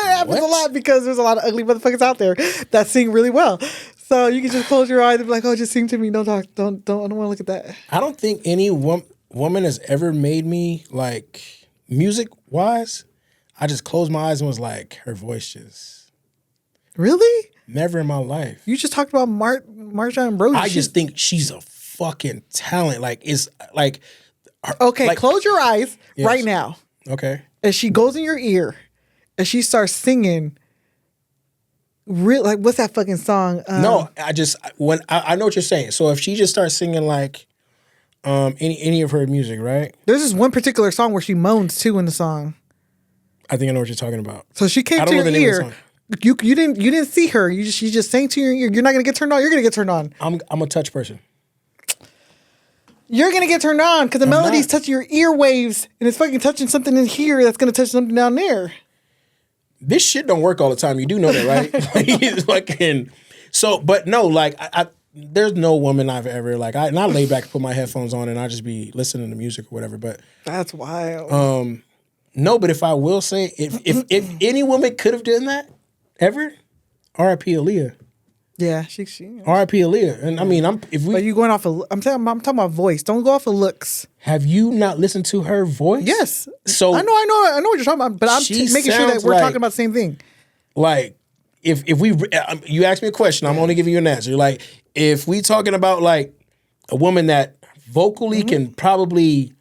Speaker 3: happens a lot because there's a lot of ugly motherfuckers out there that sing really well. So you can just close your eyes and be like, "Oh, just sing to me. Don't talk. Don't. I don't want to look at that."
Speaker 4: I don't think any woman has ever made me like music wise. I just closed my eyes and was like, her voice just
Speaker 3: Really?
Speaker 4: never in my life.
Speaker 3: You just talked about Marsha Ambrosia.
Speaker 4: I just think she's a fucking talent. Like it's like
Speaker 3: okay.
Speaker 4: like-
Speaker 3: Close your eyes
Speaker 4: Yes.
Speaker 3: right now,
Speaker 4: okay.
Speaker 3: and she goes in your ear, and she starts singing, like what's that fucking song?
Speaker 4: No, I know what you're saying. So if she just starts singing like any of her music, right?
Speaker 3: There's this one particular song where she moans too in the song.
Speaker 4: I think I know what you're talking about.
Speaker 3: So she came to your ear. You didn't see her. She just sang to your ear. You're not gonna get turned on. You're gonna get turned on.
Speaker 4: I'm a touch person.
Speaker 3: You're gonna get turned on because the melody's touching your ear waves and it's fucking touching something in here that's gonna touch something down there.
Speaker 4: This shit don't work all the time. You do know that, right? It's fucking. So, but no, like I there's no woman I've ever like. I lay back and put my headphones on and I just be listening to music or whatever. But
Speaker 3: that's wild.
Speaker 4: No, but if I will say, if any woman could have done that ever, R.I.P. Aaliyah.
Speaker 3: Yeah, she.
Speaker 4: R.I.P. Aaliyah, and I mean,
Speaker 3: But you going off of? I'm talking about voice. Don't go off of looks.
Speaker 4: Have you not listened to her voice?
Speaker 3: Yes.
Speaker 4: So
Speaker 3: I know what you're talking about. But I'm making sure that we're talking about the same thing.
Speaker 4: Like, if we, you ask me a question, I'm only giving you an answer. Like, if we talking about like a woman that vocally can probably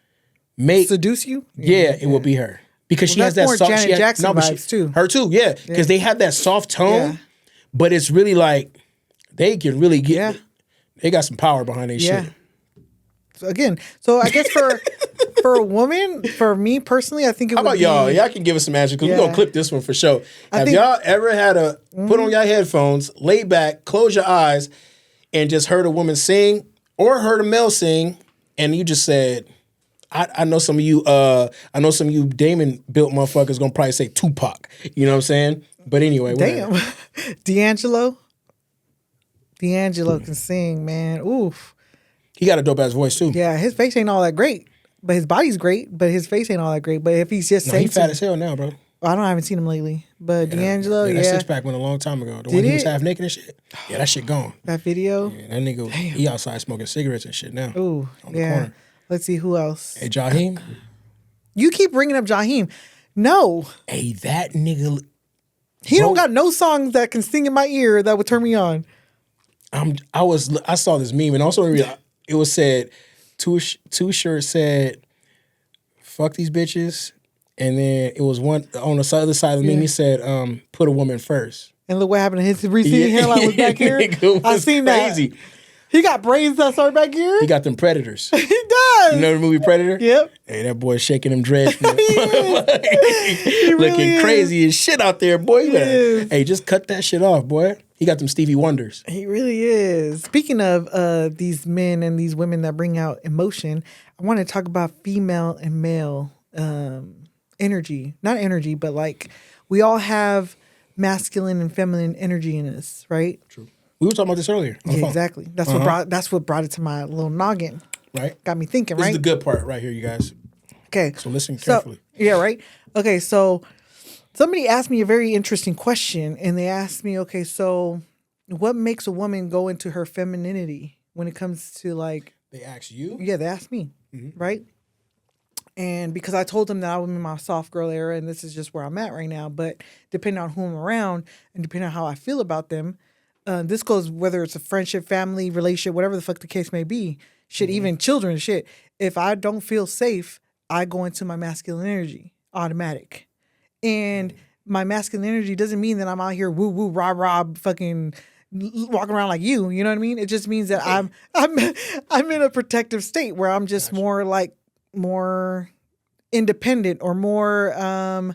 Speaker 3: seduce you,
Speaker 4: it will be her because she has that soft.
Speaker 3: Janet Jackson vibes too.
Speaker 4: Her too, yeah, because they have that soft tone, but it's really like. They can really get. They got some power behind their shit.
Speaker 3: So again, I guess for a woman, for me personally, I think it would be. How about
Speaker 4: y'all? Y'all can give us some answers because we're gonna clip this one for sure. Have y'all ever had put on your headphones, lay back, close your eyes, and just heard a woman sing or heard a male sing, and you just said, I know some of you. I know some of you Damon built motherfuckers gonna probably say Tupac. You know what I'm saying? But anyway,
Speaker 3: damn, D'Angelo can sing, man. Oof.
Speaker 4: He got a dope ass voice too.
Speaker 3: Yeah, his face ain't all that great, but his body's great. But his face ain't all that great. But if he's just
Speaker 4: he's fat as hell now, bro.
Speaker 3: I haven't seen him lately. But D'Angelo,
Speaker 4: that six pack went a long time ago. The one he was half naked and shit. Yeah, that shit gone.
Speaker 3: That video.
Speaker 4: Yeah, that nigga, he outside smoking cigarettes and shit now.
Speaker 3: Ooh, on the corner. Let's see who else.
Speaker 4: Hey, Jaheim.
Speaker 3: You keep bringing up Jaheim. No.
Speaker 4: Hey, that nigga.
Speaker 3: He don't got no songs that can sing in my ear that would turn me on.
Speaker 4: I saw this meme and also it was said Too Short said fuck these bitches, and then it was one on the other side of the meme he said put a woman first.
Speaker 3: And look what happened to his receding hairline was back here. I seen crazy. That. He got braids that start back here.
Speaker 4: He got them predators.
Speaker 3: He does.
Speaker 4: You know the movie Predator?
Speaker 3: Yep.
Speaker 4: Hey, that boy shaking them dreads.
Speaker 3: He
Speaker 4: looking
Speaker 3: really
Speaker 4: crazy as shit out there, boy. Hey, just cut that shit off, boy. He got them Stevie Wonders.
Speaker 3: He really is. Speaking of these men and these women that bring out emotion, I want to talk about female and male energy. Not energy, but like we all have masculine and feminine energy in us, right?
Speaker 4: True. We were talking about this earlier.
Speaker 3: Yeah, exactly. That's what brought it to my little noggin.
Speaker 4: Right.
Speaker 3: Got me thinking,
Speaker 4: This
Speaker 3: right?
Speaker 4: is the good part right here, you guys.
Speaker 3: Okay.
Speaker 4: So listen carefully.
Speaker 3: Yeah, right? Okay, so somebody asked me a very interesting question, and they asked me, okay, so what makes a woman go into her femininity when it comes to like...
Speaker 4: They asked you?
Speaker 3: Yeah, they asked me, right? And because I told them that I'm in my soft girl era, and this is just where I'm at right now, but depending on who I'm around and depending on how I feel about them, this goes whether it's a friendship, family, relationship, whatever the fuck the case may be, shit, even children, shit. If I don't feel safe, I go into my masculine energy, automatic. And my masculine energy doesn't mean that I'm out here woo woo rah rah fucking walking around like you. You know what I mean? It just means that I'm in a protective state where I'm just more independent or more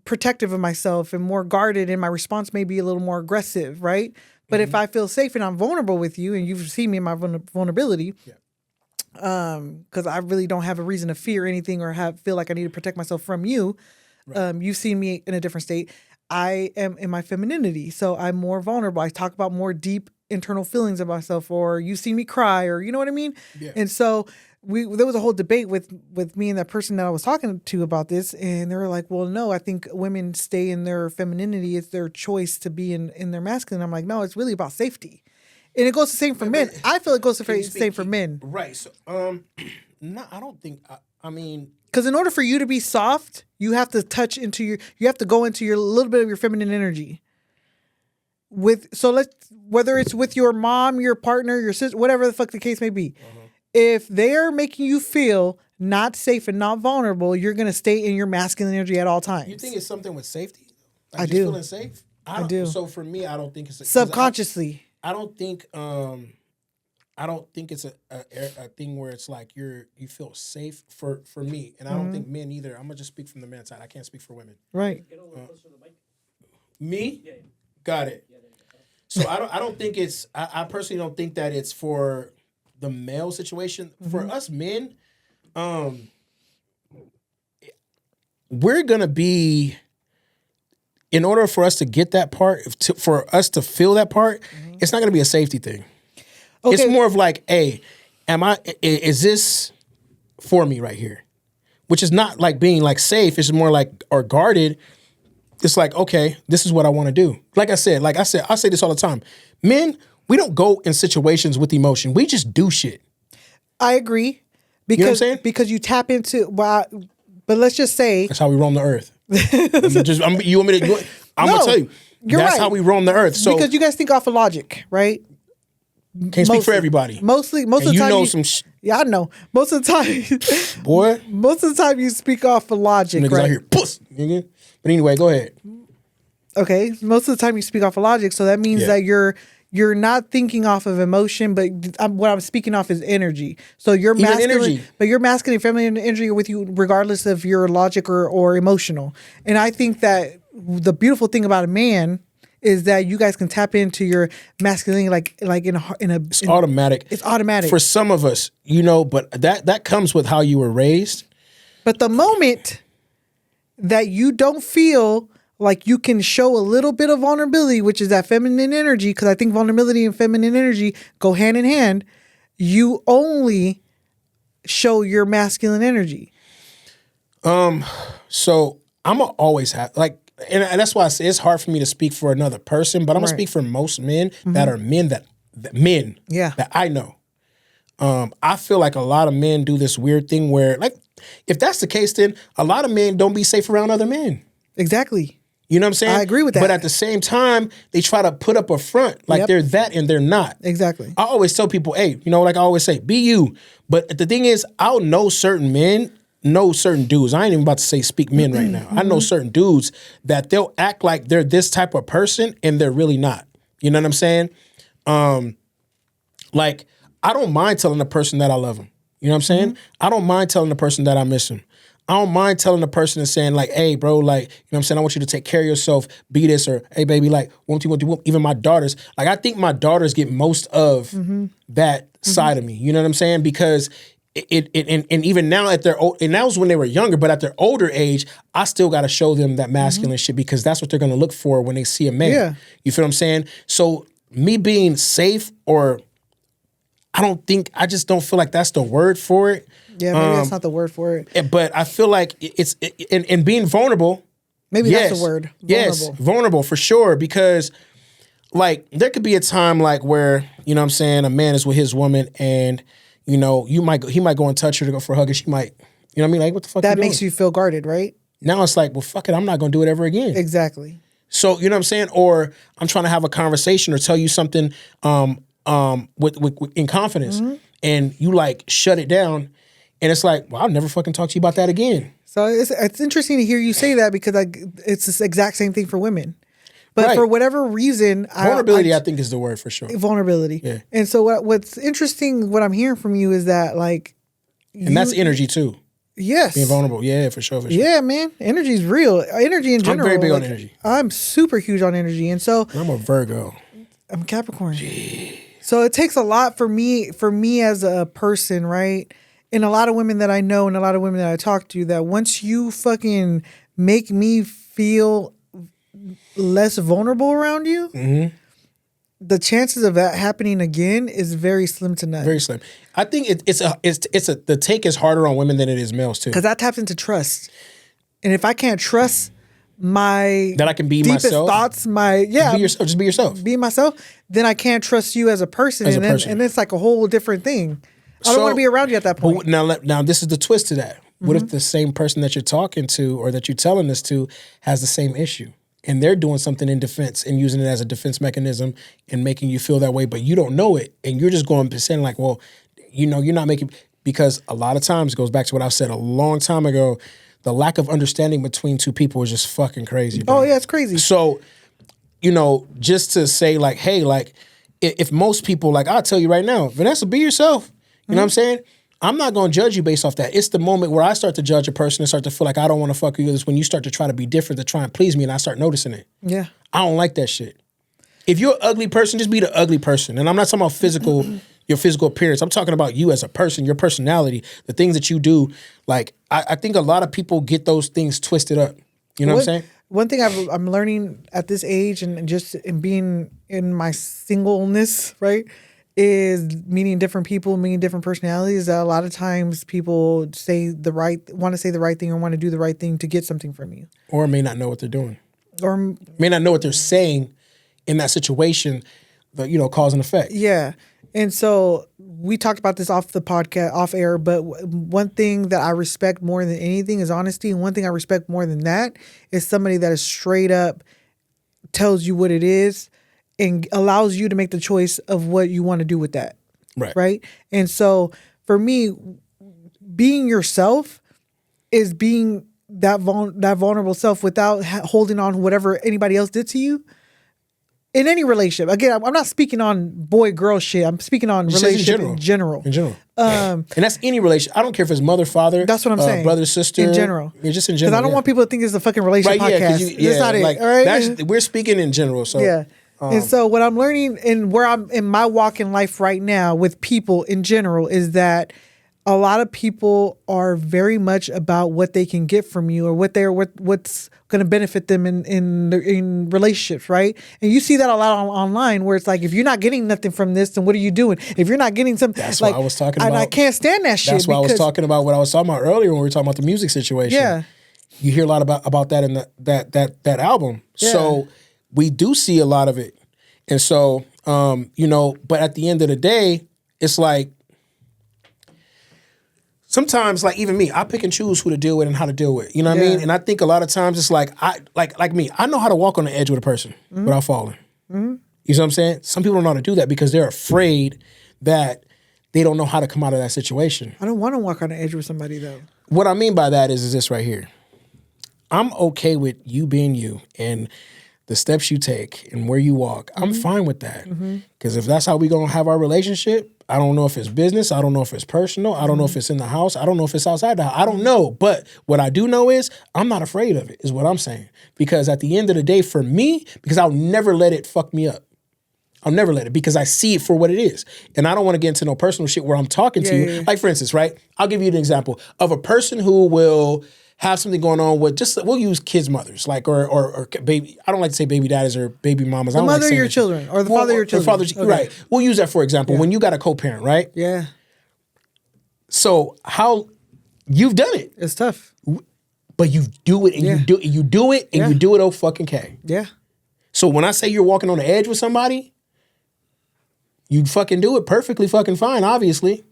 Speaker 3: protective of myself and more guarded, and my response may be a little more aggressive, right? But if I feel safe and I'm vulnerable with you, and you've seen me in my vulnerability, because I really don't have a reason to fear anything or feel like I need to protect myself from you. Right. You've seen me in a different state. I am in my femininity, so I'm more vulnerable. I talk about more deep internal feelings of myself, or you've seen me cry, or you know what I mean? Yeah. And so there was a whole debate with me and that person that I was talking to about this, and they were like, well, no, I think women stay in their femininity. It's their choice to be in their masculine. I'm like, no, it's really about safety. And it goes the same for men. I feel it goes the same for men.
Speaker 4: Right. So, no, I don't think, I mean...
Speaker 3: Because in order for you to be soft, you have to you have to go into your little bit of your feminine energy. Whether it's with your mom, your partner, your sister, whatever the fuck the case may be. if they're making you feel not safe and not vulnerable, you're going to stay in your masculine energy at all times.
Speaker 4: You think it's something with safety? Like
Speaker 3: I
Speaker 4: just
Speaker 3: do.
Speaker 4: feeling safe?
Speaker 3: I do.
Speaker 4: So for me, I don't think it's
Speaker 3: subconsciously.
Speaker 4: I don't think it's a thing where it's like you feel safe for me, and I don't think men either. I'm gonna just speak from the man's side. I can't speak for women.
Speaker 3: Right.
Speaker 4: Me? Yeah. Got it. So I don't think it's. I personally don't think that it's for the male situation. For us men, we're gonna be. In order for us to get that part, for us to feel that part, it's not going to be a safety thing. Okay. It's more of like, hey, is this for me right here? Which is not like being like safe. It's more like, or guarded. It's like, okay, this is what I want to do. Like I said, I say this all the time. Men, we don't go in situations with emotion. We just do shit.
Speaker 3: I agree. Because,
Speaker 4: you know what I'm saying?
Speaker 3: Because you tap into, but let's just say.
Speaker 4: That's how we roam the earth. You want me to? I'm gonna tell you. That's right. How we roam the earth. So
Speaker 3: because you guys think off of logic, right?
Speaker 4: Can't speak for everybody.
Speaker 3: Most of the time,
Speaker 4: know some.
Speaker 3: Yeah, I know. Most of the time,
Speaker 4: boy.
Speaker 3: Most of the time, you speak off of logic,
Speaker 4: niggas
Speaker 3: right?
Speaker 4: Out here, puss. But anyway, go ahead.
Speaker 3: Okay, most of the time you speak off of logic, so that means that you're not thinking off of emotion, but what I'm speaking off is energy. So you're masculine, energy. But you're masculine and feminine energy with you regardless of your logic or emotional. And I think that the beautiful thing about a man is that you guys can tap into your masculinity like in a it's
Speaker 4: automatic.
Speaker 3: It's automatic.
Speaker 4: For some of us, but that comes with how you were raised.
Speaker 3: But the moment that you don't feel like you can show a little bit of vulnerability, which is that feminine energy, because I think vulnerability and feminine energy go hand in hand, you only show your masculine energy.
Speaker 4: So I'm going to always have, and that's why I say it's hard for me to speak for another person, but I'm going to speak for most men that are men that I know. I feel like a lot of men do this weird thing where, if that's the case, then a lot of men don't be safe around other men.
Speaker 3: Exactly.
Speaker 4: You know what I'm saying?
Speaker 3: I agree with that.
Speaker 4: But at the same time, they try to put up a front like they're that and they're not.
Speaker 3: Exactly.
Speaker 4: I always tell people, hey, like I always say, be you. But the thing is, I'll know certain men, know certain dudes. I ain't even about to say speak men right now. I know certain dudes that they'll act like they're this type of person and they're really not. You know what I'm saying? I don't mind telling a person that I love them. You know what I'm saying? I don't mind telling the person that I miss them. I don't mind telling the person and saying hey, bro, you know what I'm saying? I want you to take care of yourself, be this, or hey, baby, won't you, even my daughters. I think my daughters get most of that side of me. You know what I'm saying? Because and even now and that was when they were younger, but at their older age, I still got to show them that masculine shit because that's what they're going to look for when they see a man. Yeah. You feel what I'm saying? So me being safe I just don't feel like that's the word for it.
Speaker 3: Yeah, maybe that's not the word for it.
Speaker 4: But I feel like it's being vulnerable.
Speaker 3: Maybe that's the word.
Speaker 4: Vulnerable. Yes, vulnerable for sure. Because there could be a time where, you know what I'm saying, a man is with his woman and, he might go and touch her to go for a hug and she might, you know what I mean? What the fuck
Speaker 3: that makes you feel guarded, right?
Speaker 4: Now it's well, fuck it, I'm not going to do it ever again.
Speaker 3: Exactly.
Speaker 4: So, you know what I'm saying? Or I'm trying to have a conversation or tell you something with in confidence and you shut it down and it's well, I'll never fucking talk to you about that again.
Speaker 3: So it's interesting to hear you say that because it's the exact same thing for women. But for whatever reason,
Speaker 4: vulnerability I think is the word for sure.
Speaker 3: Vulnerability.
Speaker 4: Yeah.
Speaker 3: And so what's interesting, what I'm hearing from you is that
Speaker 4: and that's energy too.
Speaker 3: Yes.
Speaker 4: Being vulnerable. Yeah, for sure.
Speaker 3: Yeah, man. Energy is real. Energy in general.
Speaker 4: I'm very big on energy.
Speaker 3: I'm super huge on energy. And so
Speaker 4: I'm a Virgo.
Speaker 3: I'm Capricorn.
Speaker 4: Jeez.
Speaker 3: So it takes a lot for me as a person, right? And a lot of women that I know and a lot of women that I talk to, that once you fucking make me feel less vulnerable around you, the chances of that happening again is very slim to none.
Speaker 4: Very slim. I think the take is harder on women than it is males too.
Speaker 3: Because that taps into trust. And if I can't trust that I can be deepest myself, thoughts, be
Speaker 4: yourself, just be yourself,
Speaker 3: be myself, then I can't trust you as a person, and it's a whole different thing. I don't want to be around you at that point.
Speaker 4: Now this is the twist to that. What if the same person that you're talking to or that you're telling this to has the same issue and they're doing something in defense and using it as a defense mechanism and making you feel that way, but you don't know it and you're just going and saying well, you're not making, because a lot of times it goes back to what I said a long time ago. The lack of understanding between two people is just fucking crazy, bro.
Speaker 3: Oh yeah, it's crazy.
Speaker 4: So, just to say like, hey, like if most people, like I'll tell you right now, Vanessa, be yourself. You know what I'm saying? I'm not going to judge you based off that. It's the moment where I start to judge a person and start to feel like I don't want to fuck you. Is when you start to try to be different to try and please me, and I start noticing it.
Speaker 3: Yeah.
Speaker 4: I don't like that shit. If you're an ugly person, just be the ugly person. And I'm not talking about your physical appearance. I'm talking about you as a person, your personality, the things that you do. Like, I think a lot of people get those things twisted up. You know what I'm saying?
Speaker 3: One thing I'm learning at this age and just in being in my singleness, right, is meeting different people, meeting different personalities. That a lot of times people want to say the right thing or want to do the right thing to get something from you.
Speaker 4: Or may not know what they're doing.
Speaker 3: Or
Speaker 4: may not know what they're saying in that situation, but, cause and effect.
Speaker 3: Yeah. And so we talked about this off the podcast, off air, but one thing that I respect more than anything is honesty. And one thing I respect more than that is somebody that is straight up tells you what it is and allows you to make the choice of what you want to do with that.
Speaker 4: Right.
Speaker 3: Right. And so for me, being yourself is being that vulnerable self without holding on to whatever anybody else did to you. In any relationship, again, I'm not speaking on boy-girl shit. I'm speaking on relationship in general.
Speaker 4: In general, and that's any relationship. I don't care if it's mother, father.
Speaker 3: That's what I'm saying.
Speaker 4: Brother, sister.
Speaker 3: In general,
Speaker 4: just in general.
Speaker 3: Because I don't want people to think it's a fucking relationship podcast. That's not it. All right,
Speaker 4: we're speaking in general. So
Speaker 3: yeah. And so what I'm learning and where I'm in my walk in life right now with people in general is that a lot of people are very much about what they can get from you or what's going to benefit them in relationships, right? And you see that a lot online where it's like, if you're not getting nothing from this, then what are you doing? If you're not getting something,
Speaker 4: that's what I was talking about.
Speaker 3: And I can't stand that shit.
Speaker 4: That's why I was talking about what I was talking about earlier when we were talking about the music situation.
Speaker 3: Yeah,
Speaker 4: you hear a lot about that in that album.
Speaker 3: Yeah.
Speaker 4: So we do see a lot of it, and so but at the end of the day, it's like. Sometimes, like even me, I pick and choose who to deal with and how to deal with. You know what I mean? And I think a lot of times it's like like me. I know how to walk on the edge with a person without falling. Mm-hmm. You know what I'm saying? Some people don't know how to do that because they're afraid that they don't know how to come out of that situation.
Speaker 3: I don't want to walk on the edge with somebody though.
Speaker 4: What I mean by that is this right here. I'm okay with you being you and the steps you take and where you walk. I'm fine with that. Because if that's how we gonna have our relationship, I don't know if it's business. I don't know if it's personal. I don't know if it's in the house. I don't know if it's outside the house. I don't know. But what I do know is I'm not afraid of it, is what I'm saying. Because at the end of the day, for me, because I'll never let it fuck me up. I'll never let it because I see it for what it is. And I don't want to get into no personal shit where I'm talking to you.
Speaker 3: Yeah.
Speaker 4: Like, for instance, right? I'll give you an example of a person who will have something going on with we'll use kids' mothers, like, or baby, I don't like to say baby daddies or baby mamas.
Speaker 3: The mother of your children or the father of your children.
Speaker 4: Okay. Right. We'll use that for example. When you got a co-parent, right?
Speaker 3: Yeah.
Speaker 4: So how you've done it.
Speaker 3: It's tough.
Speaker 4: But you do it and you do it and you do it oh fucking K.
Speaker 3: Yeah.
Speaker 4: So when I say you're walking on the edge with somebody, you fucking do it perfectly fucking fine, obviously.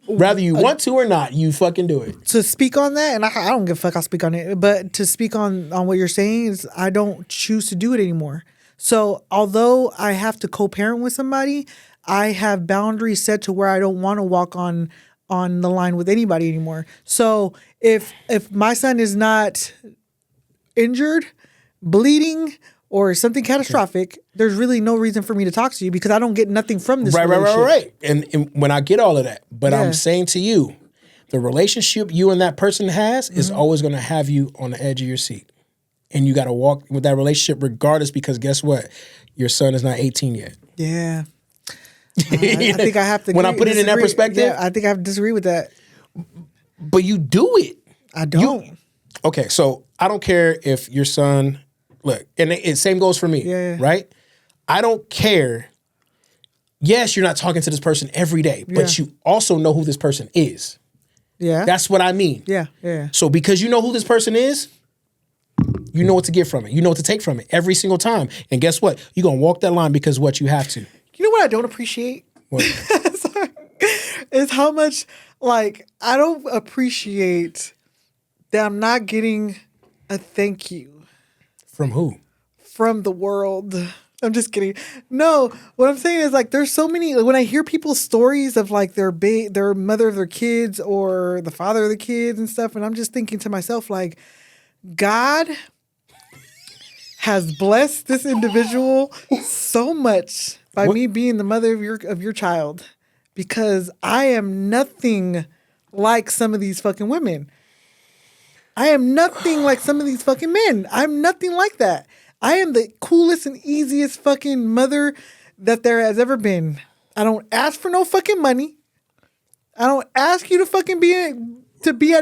Speaker 4: Whether you want to or not, you fucking do it.
Speaker 3: To speak on that, and I don't give a fuck, I'll speak on it, but to speak on what you're saying is I don't choose to do it anymore. So although I have to co-parent with somebody, I have boundaries set to where I don't want to walk on the line with anybody anymore. So if my son is not injured, bleeding, or something catastrophic, there's really no reason for me to talk to you because I don't get nothing from this relationship.
Speaker 4: Right. And when I get all of that, but I'm saying to you, the relationship you and that person has is always going to have you on the edge of your seat. And you got to walk with that relationship regardless because guess what? Your son is not 18 yet.
Speaker 3: Yeah. I think I have to
Speaker 4: when I put it in that perspective?
Speaker 3: Yeah, I think I have to disagree with that.
Speaker 4: But you do it.
Speaker 3: I don't.
Speaker 4: Okay, so I don't care if your son... Look, and it same goes for me, right? I don't care. Yes, you're not talking to this person every day, but you also know who this person is.
Speaker 3: Yeah.
Speaker 4: That's what I mean.
Speaker 3: Yeah.
Speaker 4: So because you know who this person is, you know what to get from it. You know what to take from it every single time. And guess what? You're going to walk that line because what you have to.
Speaker 3: You know what I don't appreciate?
Speaker 4: What?
Speaker 3: Is how much, like, I don't appreciate that I'm not getting a thank you.
Speaker 4: From who?
Speaker 3: From the world. I'm just kidding. No, what I'm saying is like there's so many. Like, when I hear people's stories of like their mother of their kids or the father of the kids and stuff, and I'm just thinking to myself like, God has blessed this individual so much by me being the mother of your child, because I am nothing like some of these fucking women. I am nothing like some of these fucking men. I'm nothing like that. I am the coolest and easiest fucking mother that there has ever been. I don't ask for no fucking money. I don't ask you to fucking be at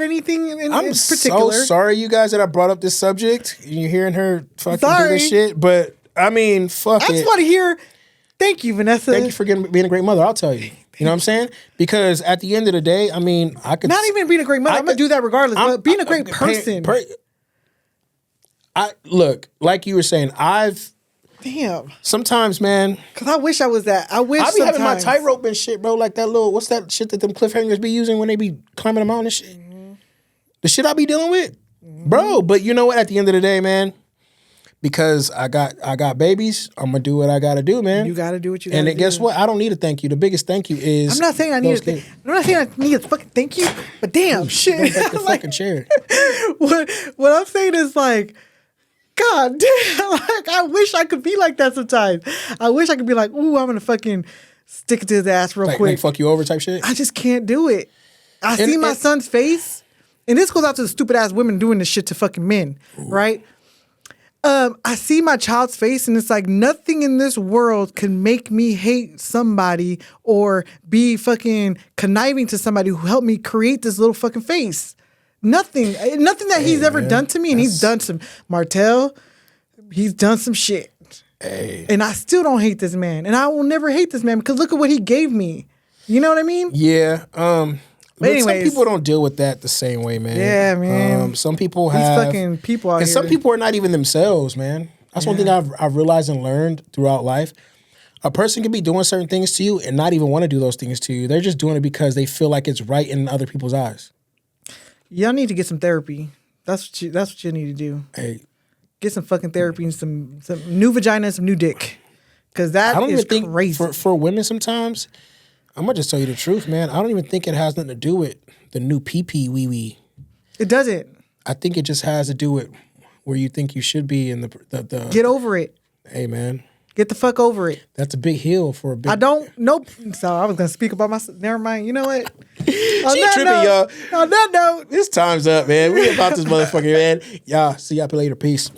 Speaker 3: anything in particular.
Speaker 4: So sorry, you guys, that I brought up this subject. You're hearing her fucking do this shit, but I mean, fuck it.
Speaker 3: I just want to hear. Thank you, Vanessa.
Speaker 4: Thank you for being a great mother. I'll tell you. You know what I'm saying? Because at the end of the day, I mean, I could
Speaker 3: not even being a great mother. I'm gonna do that regardless. But being a great person.
Speaker 4: Look, like you were saying,
Speaker 3: damn.
Speaker 4: Sometimes, man.
Speaker 3: Because I wish I was that. I be
Speaker 4: having my tightrope and shit, bro. Like that little, what's that shit that them cliffhangers be using when they be climbing the mountain and shit? Mm-hmm. The shit I be dealing with, bro. But you know what? At the end of the day, man, because I got babies, I'm gonna do what I gotta do, man.
Speaker 3: You gotta do what you gotta
Speaker 4: do.
Speaker 3: And
Speaker 4: then guess what? I don't need a thank you. The biggest thank you is
Speaker 3: I'm not saying I need a fucking thank you, but damn shit.
Speaker 4: Don't break the fucking chair.
Speaker 3: What I'm saying is like, God damn, like I wish I could be like that sometimes. I wish I could be like, ooh, I'm gonna fucking stick it to his ass real quick.
Speaker 4: Like fuck you over type shit.
Speaker 3: I just can't do it. I see my son's face, and this goes out to the stupid ass women doing this shit to fucking men, right? I see my child's face, and it's like nothing in this world can make me hate somebody or be fucking conniving to somebody who helped me create this little fucking face. Nothing that he's ever done to me, and he's done some Martel. He's done some shit, and I still don't hate this man, and I will never hate this man because look at what he gave me. You know what I mean?
Speaker 4: Yeah.
Speaker 3: But anyways,
Speaker 4: some people don't deal with that the same way, man.
Speaker 3: Yeah, man.
Speaker 4: Some people
Speaker 3: These
Speaker 4: have
Speaker 3: fucking people out here.
Speaker 4: And some people are not even themselves, man. That's one thing I've realized and learned throughout life. A person can be doing certain things to you and not even want to do those things to you. They're just doing it because they feel like it's right in other people's eyes.
Speaker 3: Y'all need to get some therapy. That's what you need to do.
Speaker 4: Hey,
Speaker 3: get some fucking therapy and some new vagina and some new dick. Because that
Speaker 4: I don't
Speaker 3: is
Speaker 4: even think
Speaker 3: crazy.
Speaker 4: For women sometimes, I'm going to just tell you the truth, man. I don't even think it has nothing to do with the new pee-pee wee-wee.
Speaker 3: It doesn't.
Speaker 4: I think it just has to do with where you think you should be in the
Speaker 3: Get over it.
Speaker 4: Hey, man.
Speaker 3: Get the fuck over it.
Speaker 4: That's a big hill for a big...
Speaker 3: Nope. So I was going to speak about myself. Never mind. You know what?
Speaker 4: She tripping, y'all.
Speaker 3: On that note.
Speaker 4: This time's up, man. We about this motherfucker, man. Y'all, see y'all later. Peace.